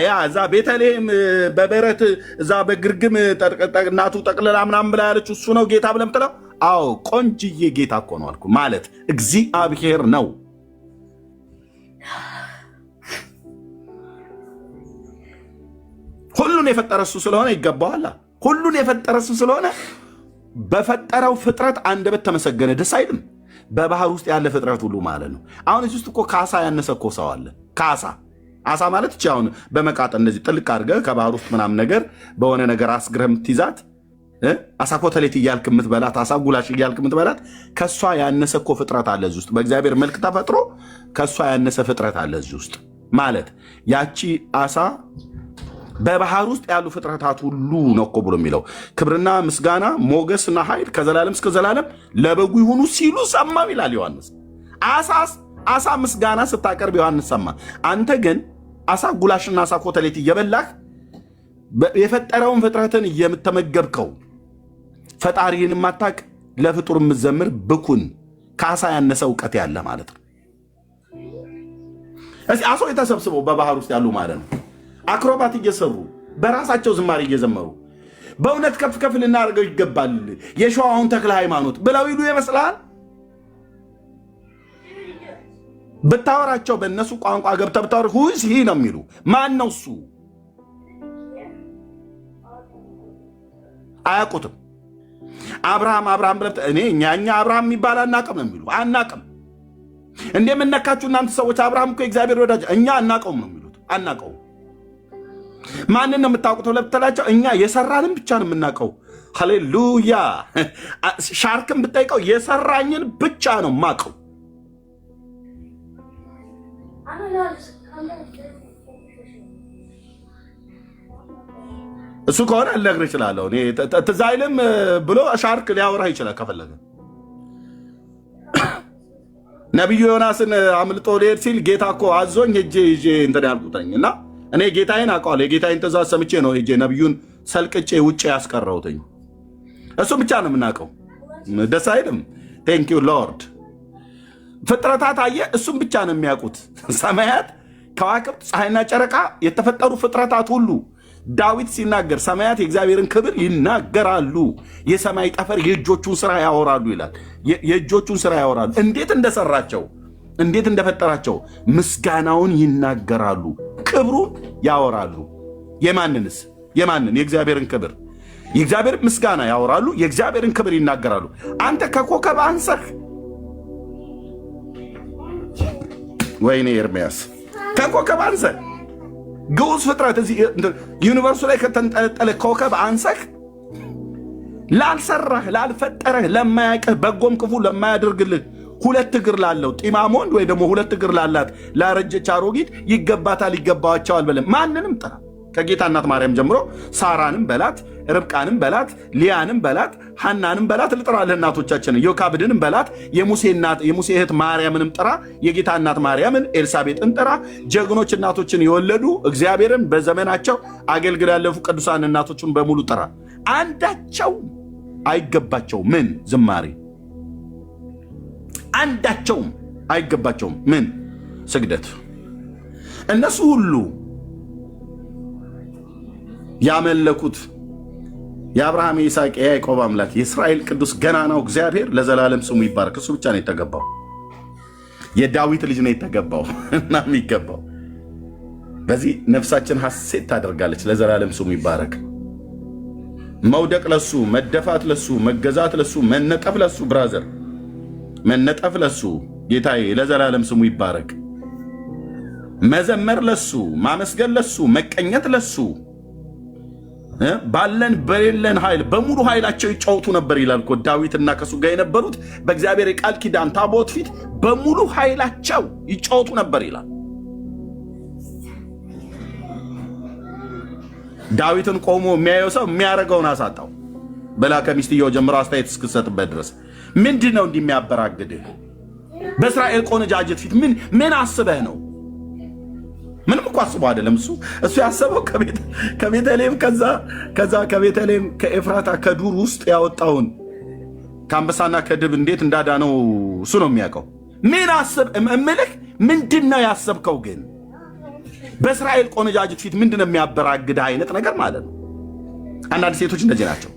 ያ እዛ ቤተልሔም በበረት እዛ በግርግም እናቱ ጠቅልላ ምናምን ብላ ያለችው እሱ ነው ጌታ ብለህ የምትለው? አዎ ቆንጅዬ ጌታ እኮ ነው አልኩ። ማለት እግዚአብሔር ነው። ሁሉን የፈጠረ እሱ ስለሆነ ይገባዋል። ሁሉን የፈጠረ እሱ ስለሆነ በፈጠረው ፍጥረት አንደበት ተመሰገነ። ደስ አይልም? በባህር ውስጥ ያለ ፍጥረት ሁሉ ማለት ነው። አሁን እዚህ ውስጥ እኮ ካሳ ያነሰ እኮ ሰው አለ። አሳ ማለት እቺ አሁን በመቃጠል እንደዚህ ጥልቅ አድርገህ ከባህር ውስጥ ምናምን ነገር በሆነ ነገር አስግረህ የምትይዛት አሳ ኮተሌት እያልክ የምትበላት፣ አሳ ጉላሽ እያልክ የምትበላት ከእሷ ያነሰ እኮ ፍጥረት አለ እዚህ ውስጥ። በእግዚአብሔር መልክ ተፈጥሮ ከእሷ ያነሰ ፍጥረት አለ እዚህ ውስጥ ማለት ያቺ አሳ በባህር ውስጥ ያሉ ፍጥረታት ሁሉ ነው እኮ ብሎ የሚለው። ክብርና ምስጋና ሞገስና ኃይል ከዘላለም እስከ ዘላለም ለበጉ ይሁኑ ሲሉ ሰማም ይላል ዮሐንስ። አሳ ምስጋና ስታቀርብ ዮሐንስ ሰማ። አንተ ግን አሳ ጉላሽና አሳ ኮተሌት እየበላህ የፈጠረውን ፍጥረትን የምተመገብከው ፈጣሪህን ማታቅ ለፍጡር የምዘምር ብኩን ከአሳ ያነሰ እውቀት ያለ ማለት ነው። እዚህ አሶ የተሰብስበው በባህር ውስጥ ያሉ ማለት ነው አክሮባት እየሰሩ በራሳቸው ዝማሬ እየዘመሩ በእውነት ከፍ ከፍ ልናደርገው ይገባል የሸዋውን ተክለ ሃይማኖት ብለው ይሉ ይመስላል። ብታወራቸው በእነሱ ቋንቋ ገብተህ ብታወር ሁስ ይህ ነው የሚሉ ማን ነው እሱ? አያውቁትም። አብርሃም ብለህ እኛ አብርሃም የሚባል አናቅም ነው የሚሉ። አናቅም እንደምነካችሁ እናንተ ሰዎች። አብርሃም እኮ የእግዚአብሔር ወዳጅ፣ እኛ አናቀውም ነው የሚሉት። አናቀውም። ማንን ነው የምታውቁት ብትላቸው እኛ የሰራንን ብቻ ነው የምናውቀው። ሃሌሉያ። ሻርክን ብጠይቀው የሰራኝን ብቻ ነው ማቀው። እሱ ከሆነ ልነግርህ እችላለሁ። ትዝ አይልም ብሎ ሻርክ ሊያወራህ ይችላል ከፈለገ። ነቢዩ ዮናስን አምልጦ ሊሄድ ሲል ጌታ እኮ አዞኝ ሄጄ ይዤ እንትን ያልኩትኝ እና እኔ ጌታዬን አውቀዋለሁ። የጌታዬን ትእዛዝ ሰምቼ ነው ሄጄ ነቢዩን ሰልቅጬ ውጭ ያስቀረውትኝ። እሱ ብቻ ነው የምናውቀው። ደስ አይልም? ቴንክ ዩ ሎርድ። ፍጥረታት አየ፣ እሱም ብቻ ነው የሚያውቁት። ሰማያት፣ ከዋክብት፣ ፀሐይና ጨረቃ የተፈጠሩ ፍጥረታት ሁሉ ዳዊት ሲናገር ሰማያት የእግዚአብሔርን ክብር ይናገራሉ፣ የሰማይ ጠፈር የእጆቹን ስራ ያወራሉ ይላል። የእጆቹን ስራ ያወራሉ። እንዴት እንደሰራቸው፣ እንዴት እንደፈጠራቸው ምስጋናውን ይናገራሉ፣ ክብሩን ያወራሉ። የማንንስ? የማንን? የእግዚአብሔርን ክብር፣ የእግዚአብሔር ምስጋና ያወራሉ፣ የእግዚአብሔርን ክብር ይናገራሉ። አንተ ከኮከብ አንሰህ፣ ወይኔ ኤርምያስ፣ ከኮከብ አንሰህ ግዑዝ ፍጥረት እዚህ ዩኒቨርሱ ላይ ከተንጠለጠለ ኮከብ አንሰህ ላልሰራህ፣ ላልፈጠረህ፣ ለማያውቅህ፣ በጎም ክፉ ለማያደርግልህ ሁለት እግር ላለው ጢማም ወንድ ወይ ደግሞ ሁለት እግር ላላት ላረጀች አሮጊት ይገባታል፣ ይገባቸዋል ብለን ማንንም ጥራ። ከጌታ እናት ማርያም ጀምሮ ሳራንም በላት፣ ርብቃንም በላት፣ ሊያንም በላት፣ ሐናንም በላት፣ ልጥራለህ እናቶቻችንን፣ ዮካብድንም በላት፣ የሙሴ እህት ማርያምንም ጥራ፣ የጌታ እናት ማርያምን፣ ኤልሳቤጥን ጥራ። ጀግኖች እናቶችን የወለዱ እግዚአብሔርን በዘመናቸው አገልግለው ያለፉ ቅዱሳን እናቶችን በሙሉ ጥራ። አንዳቸው አይገባቸውም ምን? ዝማሬ። አንዳቸውም አይገባቸውም ምን? ስግደት። እነሱ ሁሉ ያመለኩት የአብርሃም የይስሐቅ የያዕቆብ አምላክ የእስራኤል ቅዱስ ገናናው እግዚአብሔር ለዘላለም ስሙ ይባረክ። እሱ ብቻ ነው የተገባው። የዳዊት ልጅ ነው የተገባው እና የሚገባው። በዚህ ነፍሳችን ሐሴት ታደርጋለች። ለዘላለም ስሙ ይባረክ። መውደቅ ለሱ፣ መደፋት ለሱ፣ መገዛት ለሱ፣ መነጠፍ ለሱ፣ ብራዘር መነጠፍ ለሱ፣ ጌታዬ ለዘላለም ስሙ ይባረክ። መዘመር ለሱ፣ ማመስገን ለሱ፣ መቀኘት ለሱ። ባለን በሌለን ኃይል በሙሉ ኃይላቸው ይጫወቱ ነበር ይላል እኮ ዳዊትና ከሱ ጋር የነበሩት በእግዚአብሔር የቃል ኪዳን ታቦት ፊት በሙሉ ኃይላቸው ይጫወቱ ነበር ይላል። ዳዊትን ቆሞ የሚያየው ሰው የሚያደርገውን አሳጣው። በላ ከሚስትየው ጀምሮ አስተያየት እስክሰጥበት ድረስ ምንድን ነው እንዲህ የሚያበራግድህ? በእስራኤል ቆነጃጅት ፊት ምን አስበህ ነው? ምንም እኮ አስቦ አይደለም። እሱ ያሰበው ከቤተልሔም ከዛ ከቤተልሔም ከኤፍራታ ከዱር ውስጥ ያወጣውን ከአንበሳና ከድብ እንዴት እንዳዳነው እሱ ነው የሚያውቀው። ምን አስብ እምልህ ምንድን ነው ያሰብከው? ግን በእስራኤል ቆነጃጅት ፊት ምንድን ነው የሚያበራግድ አይነት ነገር ማለት ነው። አንዳንድ ሴቶች እንደዚህ ናቸው።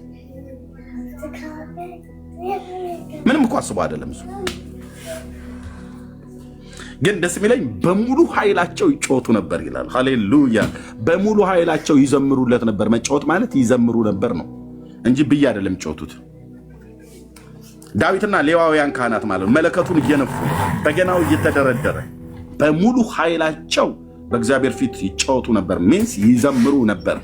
ምንም እኮ አስቦ አይደለም እሱ። ግን ደስ የሚለኝ በሙሉ ኃይላቸው ይጫወቱ ነበር ይላል። ሃሌሉያ! በሙሉ ኃይላቸው ይዘምሩለት ነበር። መጫወት ማለት ይዘምሩ ነበር ነው እንጂ ብዬ አይደለም የሚጫወቱት። ዳዊትና ሌዋውያን ካህናት ማለት መለከቱን እየነፉ በገናው እየተደረደረ በሙሉ ኃይላቸው በእግዚአብሔር ፊት ይጫወቱ ነበር። ሚንስ ይዘምሩ ነበር።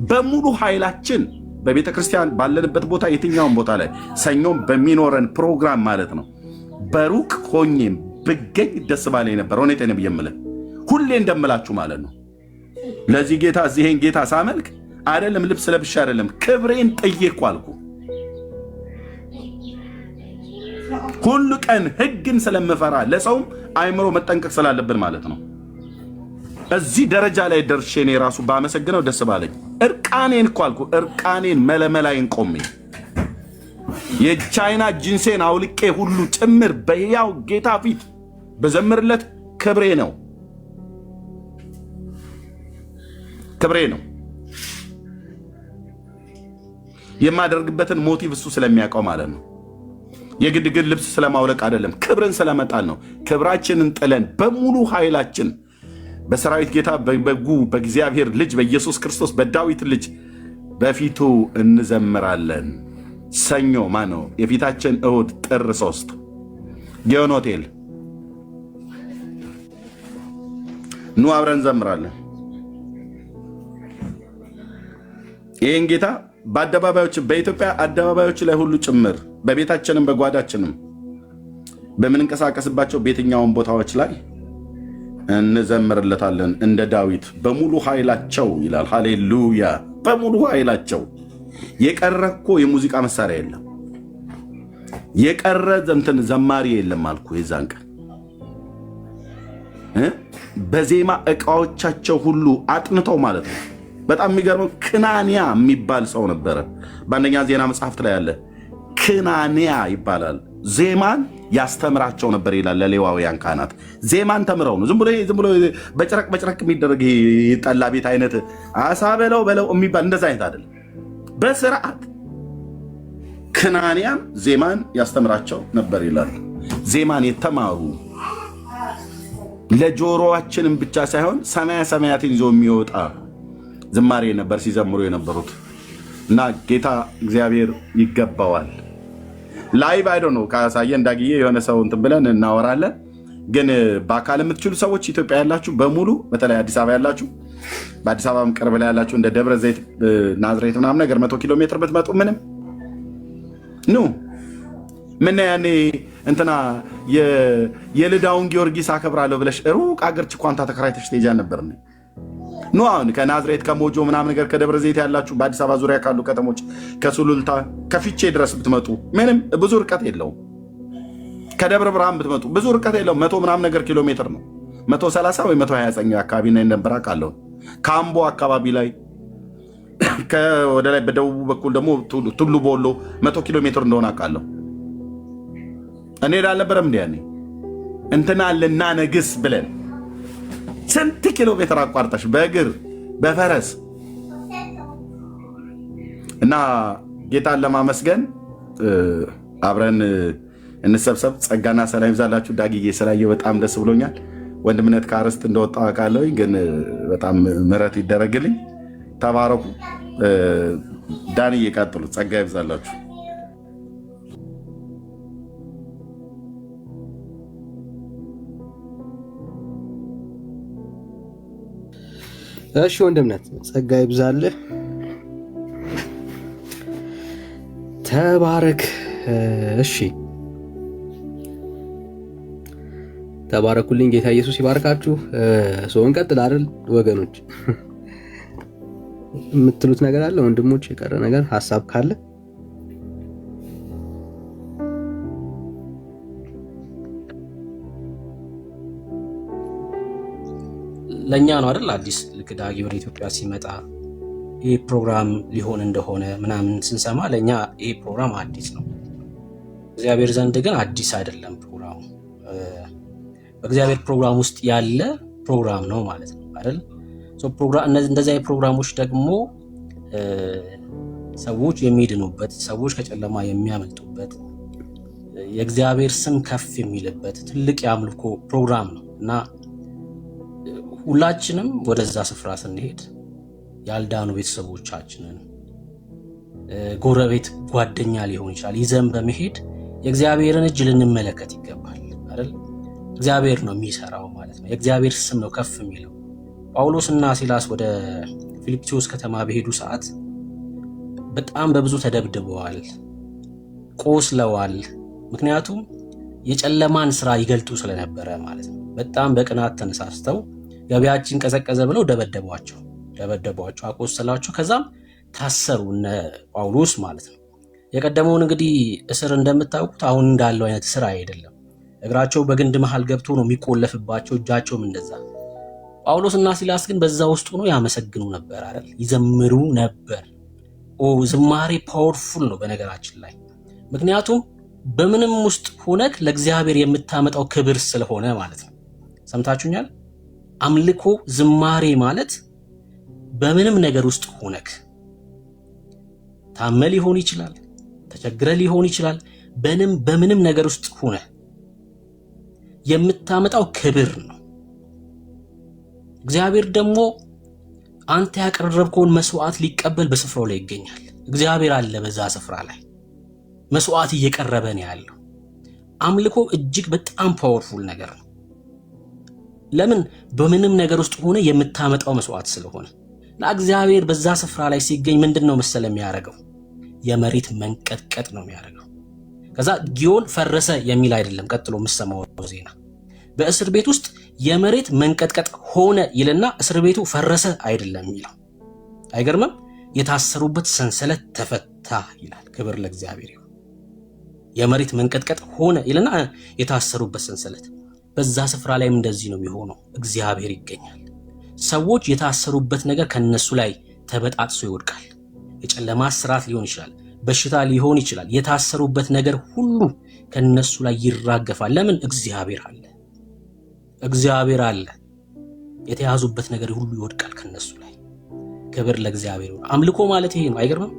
በሙሉ ኃይላችን በቤተ ክርስቲያን ባለንበት ቦታ፣ የትኛውን ቦታ ላይ ሰኞም በሚኖረን ፕሮግራም ማለት ነው በሩቅ ሆኜም ብገኝ ደስ ባለኝ ነበር። እውነቴን ነው የምልህ፣ ሁሌ እንደምላችሁ ማለት ነው። ለዚህ ጌታ እዚህን ጌታ ሳመልክ አይደለም ልብስ ለብሼ አይደለም ክብሬን ጥዬ እኮ አልኩ። ሁሉ ቀን ሕግን ስለምፈራ ለሰውም አይምሮ መጠንቀቅ ስላለብን ማለት ነው። እዚህ ደረጃ ላይ ደርሼ እኔ ራሱ ባመሰግነው ደስ ባለኝ። እርቃኔን እኮ አልኩ፣ እርቃኔን መለመላይን ቆሜ የቻይና ጂንሴን አውልቄ ሁሉ ጭምር በሕያው ጌታ ፊት በዘምርለት ክብሬ ነው፣ ክብሬ ነው። የማደርግበትን ሞቲቭ እሱ ስለሚያውቀው ማለት ነው። የግድ ግን ልብስ ስለማውለቅ አይደለም፣ ክብርን ስለመጣል ነው። ክብራችንን ጥለን በሙሉ ኃይላችን በሰራዊት ጌታ በበጉ በእግዚአብሔር ልጅ በኢየሱስ ክርስቶስ በዳዊት ልጅ በፊቱ እንዘምራለን። ሰኞ ማነው? የፊታችን እሁድ ጥር 3 ጊዮን ሆቴል ኑ አብረን እንዘምራለን። ይህን ጌታ በአደባባዮች በኢትዮጵያ አደባባዮች ላይ ሁሉ ጭምር በቤታችንም በጓዳችንም በምንንቀሳቀስባቸው በየትኛውን ቦታዎች ላይ እንዘምርለታለን። እንደ ዳዊት በሙሉ ኃይላቸው ይላል። ሃሌሉያ! በሙሉ ኃይላቸው። የቀረ እኮ የሙዚቃ መሳሪያ የለም፣ የቀረ እንትን ዘማሪ የለም አልኩ። የዛን ቀን በዜማ ዕቃዎቻቸው ሁሉ አጥንተው ማለት ነው። በጣም የሚገርመው ክናንያ የሚባል ሰው ነበረ። በአንደኛ ዜና መጽሐፍት ላይ ያለ ክናንያ ይባላል። ዜማን ያስተምራቸው ነበር ይላል። ለሌዋውያን ካህናት ዜማን ተምረው ነው። ዝም ብሎ በጭረቅ የሚደረግ ጠላ ቤት አይነት አሳ በለው የሚባል እንደዛ አይነት አይደለም። በስርዓት ክናንያን ዜማን ያስተምራቸው ነበር ይላል። ዜማን የተማሩ ለጆሮአችንም ብቻ ሳይሆን ሰማያትን ይዞ የሚወጣ ዝማሬ ነበር ሲዘምሩ የነበሩት እና ጌታ እግዚአብሔር ይገባዋል። ላይቭ አይዶ ነው ካሳየ እንዳግዬ የሆነ ሰው እንትን ብለን እናወራለን። ግን በአካል የምትችሉ ሰዎች ኢትዮጵያ ያላችሁ በሙሉ በተለይ አዲስ አበባ ያላችሁ፣ በአዲስ አበባም ቅርብ ላይ ያላችሁ እንደ ደብረ ዘይት፣ ናዝሬት ምናምን ነገር 100 ኪሎ ሜትር ብትመጡ ምንም ኑ ምን ያኔ እንትና የልዳውን ጊዮርጊስ አከብራለሁ ብለሽ ሩቅ አገር ችኳንታ ተከራይተሽ ትሄጃ ነበር ኑ አሁን ከናዝሬት ከሞጆ ምናምን ነገር ከደብረ ዘይት ያላችሁ በአዲስ አበባ ዙሪያ ካሉ ከተሞች ከሱሉልታ ከፊቼ ድረስ ብትመጡ ምንም ብዙ ርቀት የለውም። ከደብረ ብርሃን ብትመጡ ብዙ ርቀት የለውም። 100 ምናምን ነገር ኪሎ ሜትር ነው። 130 ወይ 129 አካባቢ ላይ ነበር አውቃለሁ። ካምቦ አካባቢ ላይ ወደ ላይ በደቡብ በኩል ደግሞ ቱሉ ቦሎ 100 ኪሎ ሜትር እንደሆነ አውቃለሁ። እኔ አልነበረም እንዴ ያኔ እንትና ለና ነግስ ብለን ስንት ኪሎ ሜትር አቋርጠሽ በእግር በፈረስ እና ጌታን ለማመስገን አብረን እንሰብሰብ። ጸጋና ሰላም ይብዛላችሁ። ዳግዬ ስላየው በጣም ደስ ብሎኛል። ወንድምነት ከአርስት እንደወጣው አውቃለሁ፣ ግን በጣም ምሕረት ይደረግልኝ። ተባረኩ። ዳንዬ ቀጥሉ። ጸጋ ይብዛላችሁ። እሺ ወንድምነት ጸጋ ይብዛልህ። ተባረክ። እሺ ተባረኩልኝ። ጌታ ኢየሱስ ይባርካችሁ። ሰው እንቀጥል አይደል ወገኖች? የምትሉት ነገር አለ ወንድሞች? የቀረ ነገር ሐሳብ ካለ ለኛ ነው አይደል? አዲስ ልክ ዳጊ ወደ ኢትዮጵያ ሲመጣ ይህ ፕሮግራም ሊሆን እንደሆነ ምናምን ስንሰማ ለኛ ይህ ፕሮግራም አዲስ ነው። እግዚአብሔር ዘንድ ግን አዲስ አይደለም ፕሮግራሙ። በእግዚአብሔር ፕሮግራም ውስጥ ያለ ፕሮግራም ነው ማለት ነው አይደል? እንደዚህ አይነት ፕሮግራሞች ደግሞ ሰዎች የሚድኑበት፣ ሰዎች ከጨለማ የሚያመልጡበት፣ የእግዚአብሔር ስም ከፍ የሚልበት ትልቅ የአምልኮ ፕሮግራም ነው እና ሁላችንም ወደዛ ስፍራ ስንሄድ ያልዳኑ ቤተሰቦቻችንን፣ ጎረቤት፣ ጓደኛ ሊሆን ይችላል ይዘን በመሄድ የእግዚአብሔርን እጅ ልንመለከት ይገባል አይደል? እግዚአብሔር ነው የሚሰራው ማለት ነው። የእግዚአብሔር ስም ነው ከፍ የሚለው። ጳውሎስና ሲላስ ወደ ፊልጵስዩስ ከተማ በሄዱ ሰዓት በጣም በብዙ ተደብድበዋል፣ ቆስለዋል። ምክንያቱም የጨለማን ስራ ይገልጡ ስለነበረ ማለት ነው። በጣም በቅናት ተነሳስተው ገበያችን ቀዘቀዘ ብለው ደበደቧቸው፣ አቆሰላቸው። ከዛም ታሰሩ እነ ጳውሎስ ማለት ነው። የቀደመውን እንግዲህ እስር እንደምታውቁት አሁን እንዳለው አይነት እስር አይደለም። እግራቸው በግንድ መሃል ገብቶ ነው የሚቆለፍባቸው፣ እጃቸውም እንደዛ። ጳውሎስና ሲላስ ግን በዛ ውስጥ ሆኖ ያመሰግኑ ነበር አይደል? ይዘምሩ ነበር። ዝማሬ ፓወርፉል ነው በነገራችን ላይ። ምክንያቱም በምንም ውስጥ ሆነክ ለእግዚአብሔር የምታመጣው ክብር ስለሆነ ማለት ነው። ሰምታችሁኛል? አምልኮ ዝማሬ ማለት በምንም ነገር ውስጥ ሆነክ ታመ ሊሆን ይችላል፣ ተቸግረ ሊሆን ይችላል። በምንም ነገር ውስጥ ሆነ የምታመጣው ክብር ነው። እግዚአብሔር ደግሞ አንተ ያቀረብከውን መስዋዕት ሊቀበል በስፍራው ላይ ይገኛል። እግዚአብሔር አለ በዛ ስፍራ ላይ መስዋዕት እየቀረበ ነው ያለው። አምልኮ እጅግ በጣም ፓወርፉል ነገር ነው። ለምን? በምንም ነገር ውስጥ ሆነ የምታመጣው መስዋዕት ስለሆነ። ለእግዚአብሔር በዛ ስፍራ ላይ ሲገኝ ምንድነው መሰለ የሚያደርገው? የመሬት መንቀጥቀጥ ነው የሚያደርገው። ከዛ ጊዮን ፈረሰ የሚል አይደለም ቀጥሎ የምሰማው ዜና። በእስር ቤት ውስጥ የመሬት መንቀጥቀጥ ሆነ ይልና እስር ቤቱ ፈረሰ አይደለም የሚለው። አይገርምም? የታሰሩበት ሰንሰለት ተፈታ ይላል። ክብር ለእግዚአብሔር ይሁን። የመሬት መንቀጥቀጥ ሆነ ይልና የታሰሩበት ሰንሰለት። በዛ ስፍራ ላይም እንደዚህ ነው የሚሆነው። እግዚአብሔር ይገኛል። ሰዎች የታሰሩበት ነገር ከነሱ ላይ ተበጣጥሶ ይወድቃል። የጨለማ ስራት ሊሆን ይችላል፣ በሽታ ሊሆን ይችላል። የታሰሩበት ነገር ሁሉ ከነሱ ላይ ይራገፋል። ለምን? እግዚአብሔር አለ። የተያዙበት ነገር ሁሉ ይወድቃል ከነሱ ላይ። ክብር ለእግዚአብሔር። አምልኮ ማለት ይሄ ነው። አይገርምም?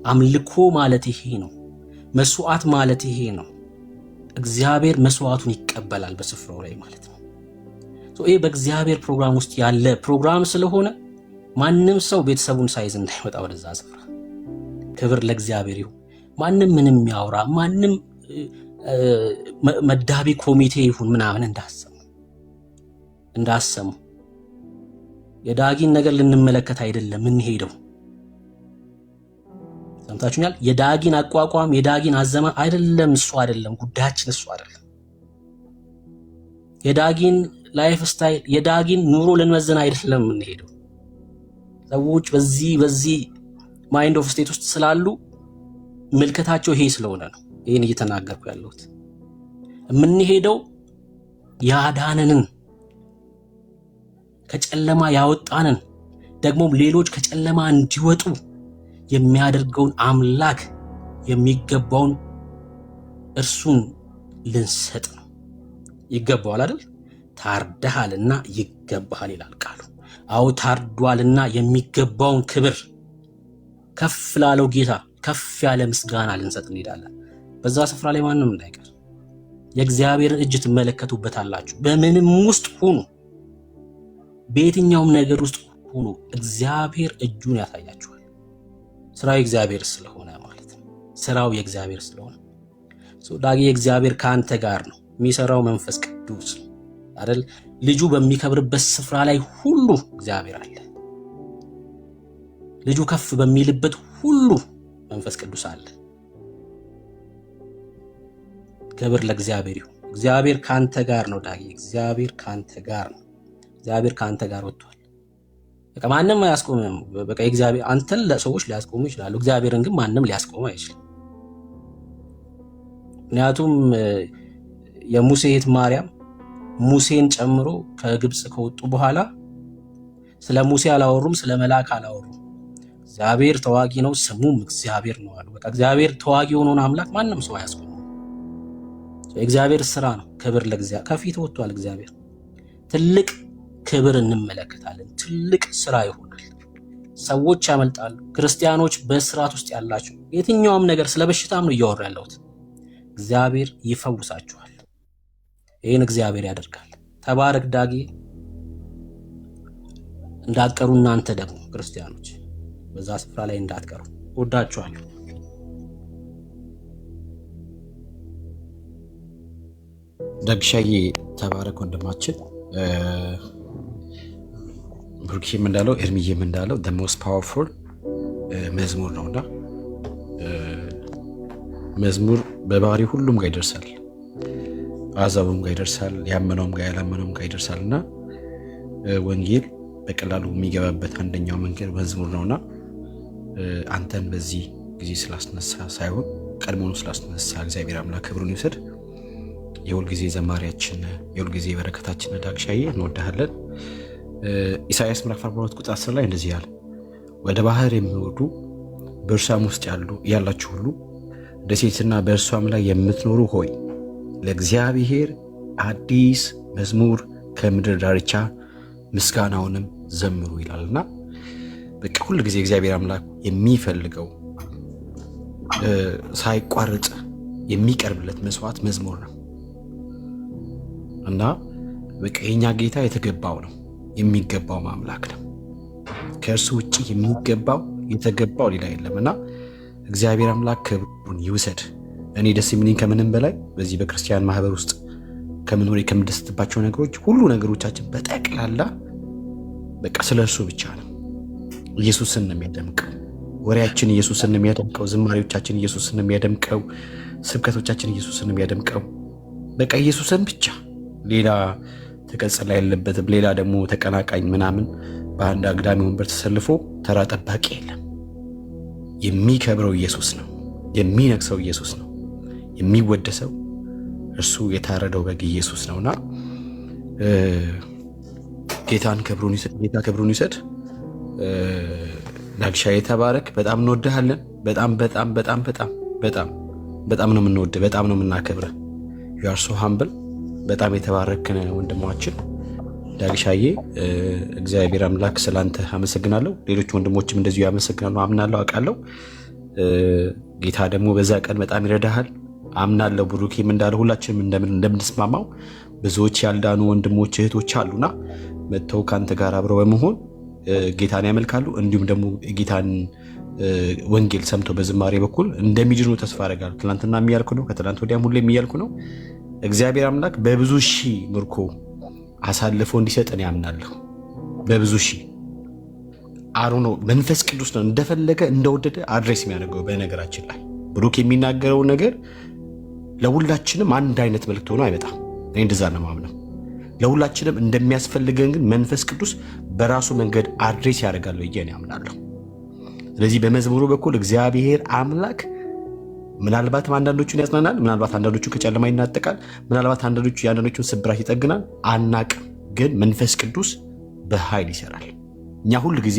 አምልኮ ማለት ይሄ ነው። መስዋዕት ማለት ይሄ ነው። እግዚአብሔር መስዋዕቱን ይቀበላል በስፍራው ላይ ማለት ነው። ይሄ በእግዚአብሔር ፕሮግራም ውስጥ ያለ ፕሮግራም ስለሆነ ማንም ሰው ቤተሰቡን ሳይዝ እንዳይወጣ ወደዛ ስፍራ። ክብር ለእግዚአብሔር ይሁን። ማንም ምንም ያውራ፣ ማንም መዳቢ ኮሚቴ ይሁን ምናምን እንዳሰሙ የዳጊን ነገር ልንመለከት አይደለም እንሄደው። ሰምታችሁኛል? የዳጊን አቋቋም፣ የዳጊን አዘማ አይደለም፣ እሱ አይደለም ጉዳያችን፣ እሱ አይደለም። የዳጊን ላይፍ ስታይል፣ የዳጊን ኑሮ ልንመዝን አይደለም እንሄደው። ሰዎች በዚህ ማይንድ ኦፍ ስቴት ውስጥ ስላሉ ምልከታቸው ይሄ ስለሆነ ነው ይሄን እየተናገርኩ ያለሁት። የምንሄደው ያዳነንን ከጨለማ ያወጣንን ደግሞም ሌሎች ከጨለማ እንዲወጡ የሚያደርገውን አምላክ የሚገባውን እርሱን ልንሰጥ ነው። ይገባዋል አይደል? ታርደሃልና ይገባሃል ይላል ቃሉ። አዎ ታርዷልና የሚገባውን ክብር ከፍ ላለው ጌታ ከፍ ያለ ምስጋና ልንሰጥ እንሄዳለን። በዛ ስፍራ ላይ ማንም እንዳይቀር የእግዚአብሔርን እጅ ትመለከቱበታላችሁ። በምንም ውስጥ ሁኑ፣ በየትኛውም ነገር ውስጥ ሁኑ፣ እግዚአብሔር እጁን ያሳያችኋል። ስራው የእግዚአብሔር ስለሆነ ማለት ነው። ስራው የእግዚአብሔር ስለሆነ ዳጊ የእግዚአብሔር ከአንተ ጋር ነው። የሚሰራው መንፈስ ቅዱስ አይደል? ልጁ በሚከብርበት ስፍራ ላይ ሁሉ እግዚአብሔር አለ። ልጁ ከፍ በሚልበት ሁሉ መንፈስ ቅዱስ አለ። ክብር ለእግዚአብሔር ይሁን። እግዚአብሔር ካንተ ጋር ነው ዳጊ። እግዚአብሔር ካንተ ጋር ነው። እግዚአብሔር ካንተ ጋር ወጥቷል። በቃ ማንም አያስቆምም። በቃ እግዚአብሔር አንተን ለሰዎች ሊያስቆሙ ይችላሉ፣ እግዚአብሔርን ግን ማንም ሊያስቆም አይችልም። ምክንያቱም የሙሴ እህት ማርያም ሙሴን ጨምሮ ከግብጽ ከወጡ በኋላ ስለ ሙሴ አላወሩም፣ ስለ መልአክ አላወሩም። እግዚአብሔር ተዋጊ ነው፣ ስሙም እግዚአብሔር ነው አሉ። በቃ እግዚአብሔር ተዋጊ የሆነውን አምላክ ማንም ሰው አያስቆመው። የእግዚአብሔር ስራ ነው። ክብር ለእግዚአብሔር። ከፊት ወጥቷል እግዚአብሔር። ትልቅ ክብር እንመለከታለን። ትልቅ ስራ ይሆናል። ሰዎች ያመልጣሉ። ክርስቲያኖች በስርዓት ውስጥ ያላችሁ የትኛውም ነገር ስለ በሽታም ነው እያወራ ያለሁት። እግዚአብሔር ይፈውሳችኋል። ይህን እግዚአብሔር ያደርጋል። ተባረክ ዳጊ። እንዳትቀሩ እናንተ ደግሞ ክርስቲያኖች በዛ ስፍራ ላይ እንዳትቀሩ። ወዳችኋለሁ። ደግሻዬ ተባረክ ወንድማችን። ብሩክም እንዳለው ኤርሚዬም እንዳለው the most powerful መዝሙር ነውና መዝሙር በባህሪ ሁሉም ጋር ይደርሳል። አዛቡም ጋር ይደርሳል፣ ያመነውም ጋር ያላመነውም ጋር ይደርሳልና ወንጌል በቀላሉ የሚገባበት አንደኛው መንገድ መዝሙር ነውና አንተን በዚህ ጊዜ ስላስነሳ ሳይሆን ቀድሞውኑ ስላስነሳ እግዚአብሔር አምላክ ክብሩን ይውሰድ። የሁል ጊዜ ዘማሪያችን፣ የሁል ጊዜ በረከታችን ዳግሻዬ እንወዳሃለን። ኢሳይያስ ምዕራፍ 42 ቁጥር 10 ላይ እንደዚህ ያለ ወደ ባህር የሚወርዱ በእርሷም ውስጥ ያላችሁ ሁሉ ደሴትና በእርሷም ላይ የምትኖሩ ሆይ ለእግዚአብሔር አዲስ መዝሙር ከምድር ዳርቻ ምስጋናውንም ዘምሩ ይላልና በቃ ሁሉ ጊዜ እግዚአብሔር አምላክ የሚፈልገው ሳይቋርጥ የሚቀርብለት መስዋዕት መዝሙር ነው እና በቃ የኛ ጌታ የተገባው ነው፣ የሚገባው አምላክ ነው። ከእርሱ ውጪ የሚገባው የተገባው ሌላ የለምና እግዚአብሔር አምላክ ክብሩን ይውሰድ። እኔ ደስ የሚለኝ ከምንም በላይ በዚህ በክርስቲያን ማህበር ውስጥ ከምኖር ከምደስትባቸው ነገሮች ሁሉ ነገሮቻችን በጠቅላላ በቃ ስለ እርሱ ብቻ ነው። ኢየሱስን ነው የሚያደምቀው፣ ወሬያችን ኢየሱስን ነው የሚያደምቀው፣ ዝማሬዎቻችን ኢየሱስን ነው የሚያደምቀው፣ ስብከቶቻችን ኢየሱስን ነው የሚያደምቀው። በቃ ኢየሱስን ብቻ፣ ሌላ ተቀጽላ የለበትም። ሌላ ደግሞ ተቀናቃኝ ምናምን በአንድ አግዳሚ ወንበር ተሰልፎ ተራ ጠባቂ የለም። የሚከብረው ኢየሱስ ነው፣ የሚነግሰው ኢየሱስ ነው፣ የሚወደሰው እርሱ የታረደው በግ ኢየሱስ ነውና ጌታ ክብሩን ይሰድ። ዳግሻዬ ተባረክ። በጣም እንወድሃለን። በጣም በጣም በጣም በጣም በጣም በጣም ነው የምንወድ፣ በጣም ነው የምናከብረ። ዩ አር ሶ ሃምብል። በጣም የተባረክን ወንድማችን ዳግሻዬ። እግዚአብሔር አምላክ ስላንተ አመሰግናለሁ። ሌሎች ወንድሞችም እንደዚሁ ያመሰግናሉ አምናለሁ፣ አውቃለሁ። ጌታ ደግሞ በዛ ቀን በጣም ይረዳሃል አምናለሁ። ብሩኬም እንዳለ ሁላችንም እንደምንስማማው ብዙዎች ያልዳኑ ወንድሞች እህቶች አሉና መጥተው ከአንተ ጋር አብረው በመሆን ጌታን ያመልካሉ። እንዲሁም ደግሞ ጌታን ወንጌል ሰምተው በዝማሬ በኩል እንደሚድኑ ተስፋ አደርጋለሁ። ትናንትና የሚያልኩ ነው፣ ከትናንት ወዲያም ሁሌ የሚያልኩ ነው። እግዚአብሔር አምላክ በብዙ ሺህ ምርኮ አሳልፎ እንዲሰጠን ያምናለሁ። በብዙ ሺህ አሩ ነው። መንፈስ ቅዱስ ነው እንደፈለገ እንደወደደ አድሬስ የሚያደርገው። በነገራችን ላይ ብሩክ የሚናገረው ነገር ለሁላችንም አንድ አይነት መልእክት ሆኖ አይመጣም። እኔ እንደዛ ነው የማምነው። ለሁላችንም እንደሚያስፈልገን ግን መንፈስ ቅዱስ በራሱ መንገድ አድሬስ ያደርጋል ብዬ እኔ አምናለሁ። ስለዚህ በመዝሙሩ በኩል እግዚአብሔር አምላክ ምናልባትም አንዳንዶቹን ያጽናናል፣ ምናልባት አንዳንዶቹ ከጨለማ ይናጠቃል፣ ምናልባት የአንዳንዶቹን ስብራት ይጠግናል፣ አናቅም። ግን መንፈስ ቅዱስ በኃይል ይሰራል። እኛ ሁል ጊዜ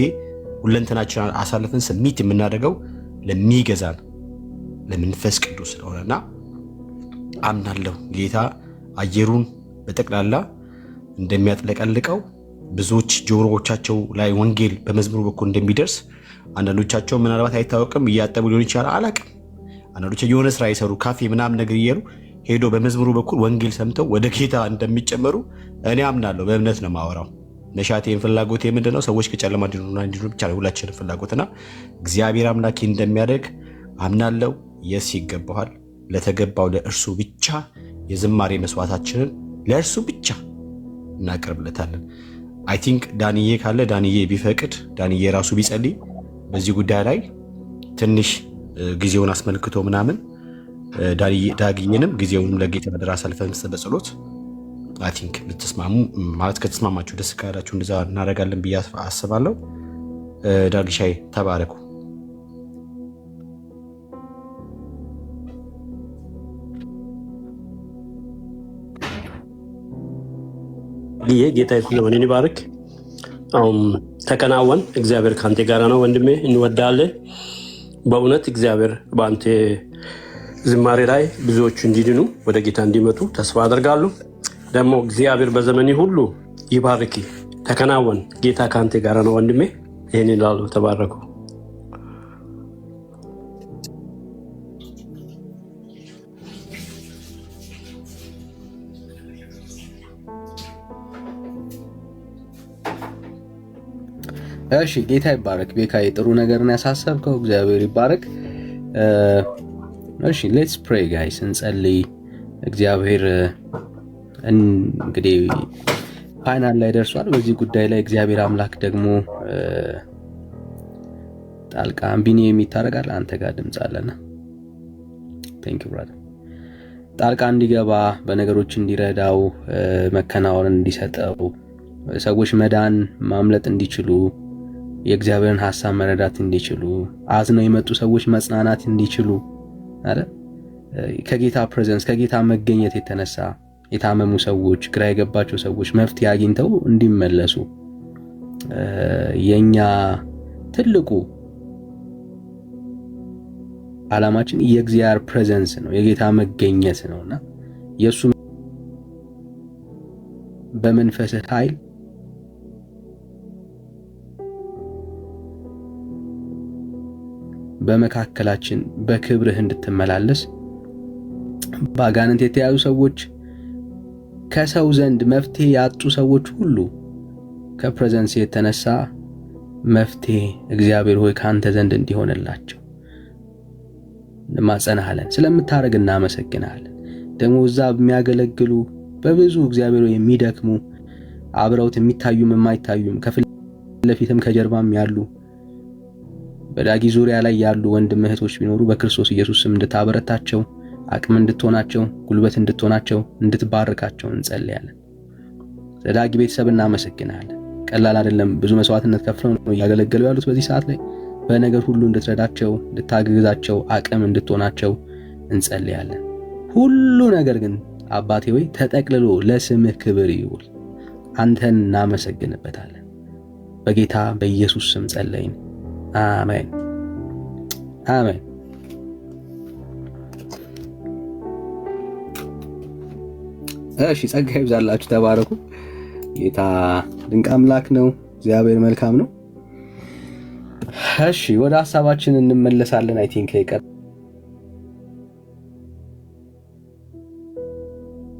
ሁለንተናችን አሳልፈን ስሚት የምናደርገው ለሚገዛን ለመንፈስ ቅዱስ ስለሆነና አምናለሁ ጌታ አየሩን በጠቅላላ እንደሚያጥለቀልቀው ብዙዎች ጆሮዎቻቸው ላይ ወንጌል በመዝሙሩ በኩል እንደሚደርስ፣ አንዳንዶቻቸው ምናልባት አይታወቅም እያጠቡ ሊሆን ይችላል፣ አላቅም። አንዳንዶች የሆነ ስራ የሰሩ ካፌ ምናምን ነገር እየሉ ሄዶ በመዝሙሩ በኩል ወንጌል ሰምተው ወደ ጌታ እንደሚጨመሩ እኔ አምናለሁ። በእምነት ነው ማወራው። ነሻቴን ፍላጎት ምንድነው? ሰዎች ከጨለማ እንዲድኑ ብቻ ነው ሁላችንም ፍላጎትና እግዚአብሔር አምላክ እንደሚያደርግ አምናለሁ። የስ ይገባዋል። ለተገባው ለእርሱ ብቻ የዝማሬ መስዋዕታችንን ለእርሱ ብቻ እናቀርብለታለን። አይ ቲንክ ዳንዬ ካለ ዳንዬ ቢፈቅድ ዳንዬ ራሱ ቢጸልይ በዚህ ጉዳይ ላይ ትንሽ ጊዜውን አስመልክቶ ምናምን ዳግዬንም ጊዜውንም ለጌታ አደራ አሳልፈን በጸሎት አይ ቲንክ ልትስማሙ ማለት ከተስማማችሁ ደስ ካላችሁ እንደዛ እናደርጋለን ብዬ አስባለሁ። ዳግሻይ ተባረኩ። ይሄ ጌታ ይሁን ይባርክ። ተከናወን። እግዚአብሔር ካንተ ጋር ነው ወንድሜ፣ እንወዳለን። በእውነት እግዚአብሔር በአንተ ዝማሬ ላይ ብዙዎቹ እንዲድኑ ወደ ጌታ እንዲመጡ ተስፋ አደርጋለሁ። ደግሞ እግዚአብሔር በዘመኔ ሁሉ ይባርክ። ተከናወን። ጌታ ካንተ ጋር ነው ወንድሜ። ይሄን ይላሉ። ተባረኩ። እሺ ጌታ ይባረክ። ቤካዬ ጥሩ ነገርን ያሳሰብከው እግዚአብሔር ይባረክ። እሺ ሌትስ ፕሬይ ጋይስ፣ እንጸልይ። እግዚአብሔር እንግዲህ ፋይናል ላይ ደርሷል በዚህ ጉዳይ ላይ። እግዚአብሔር አምላክ ደግሞ ጣልቃ ቢኒ የሚታረጋል አንተ ጋር ድምጽ አለና ቴንክ ዩ ብራዘር። ጣልቃ እንዲገባ በነገሮች እንዲረዳው መከናወን እንዲሰጠው ሰዎች መዳን ማምለጥ እንዲችሉ የእግዚአብሔርን ሐሳብ መረዳት እንዲችሉ አዝነው የመጡ ሰዎች መጽናናት እንዲችሉ አይደል? ከጌታ ፕሬዘንስ ከጌታ መገኘት የተነሳ የታመሙ ሰዎች ግራ የገባቸው ሰዎች መፍትሄ አግኝተው እንዲመለሱ የኛ ትልቁ ዓላማችን የእግዚአብሔር ፕሬዘንስ ነው፣ የጌታ መገኘት ነውና የሱ በመንፈስ ኃይል በመካከላችን በክብርህ እንድትመላለስ ባጋንንት የተያዙ ሰዎች ከሰው ዘንድ መፍትሄ ያጡ ሰዎች ሁሉ ከፕሬዘንስ የተነሳ መፍትሄ እግዚአብሔር ሆይ ካንተ ዘንድ እንዲሆንላቸው እንማጸናለን። ስለምታረግ እናመሰግናለን። ደግሞ እዛ የሚያገለግሉ በብዙ እግዚአብሔር ሆይ የሚደክሙ አብረውት የሚታዩም የማይታዩም ከፊት ለፊትም ከጀርባም ያሉ በዳጊ ዙሪያ ላይ ያሉ ወንድም እህቶች ቢኖሩ በክርስቶስ ኢየሱስ ስም እንድታበረታቸው፣ አቅም እንድትሆናቸው፣ ጉልበት እንድትሆናቸው፣ እንድትባርካቸው እንጸልያለን። ለዳጊ ቤተሰብ እናመሰግናለን። ቀላል አይደለም። ብዙ መስዋዕትነት ከፍለው ነው እያገለገሉ ያሉት በዚህ ሰዓት ላይ። በነገር ሁሉ እንድትረዳቸው፣ እንድታግዛቸው፣ አቅም እንድትሆናቸው እንጸልያለን። ሁሉ ነገር ግን አባቴ ሆይ ተጠቅልሎ ለስምህ ክብር ይውል። አንተን እናመሰግንበታለን። በጌታ በኢየሱስ ስም ጸለይን። አሜን አሜን። እሺ ጸጋ ይብዛላችሁ፣ ተባረኩ። ጌታ ድንቅ አምላክ ነው። እግዚአብሔር መልካም ነው። እሺ ወደ ሐሳባችን እንመለሳለን። አይ ቲንክ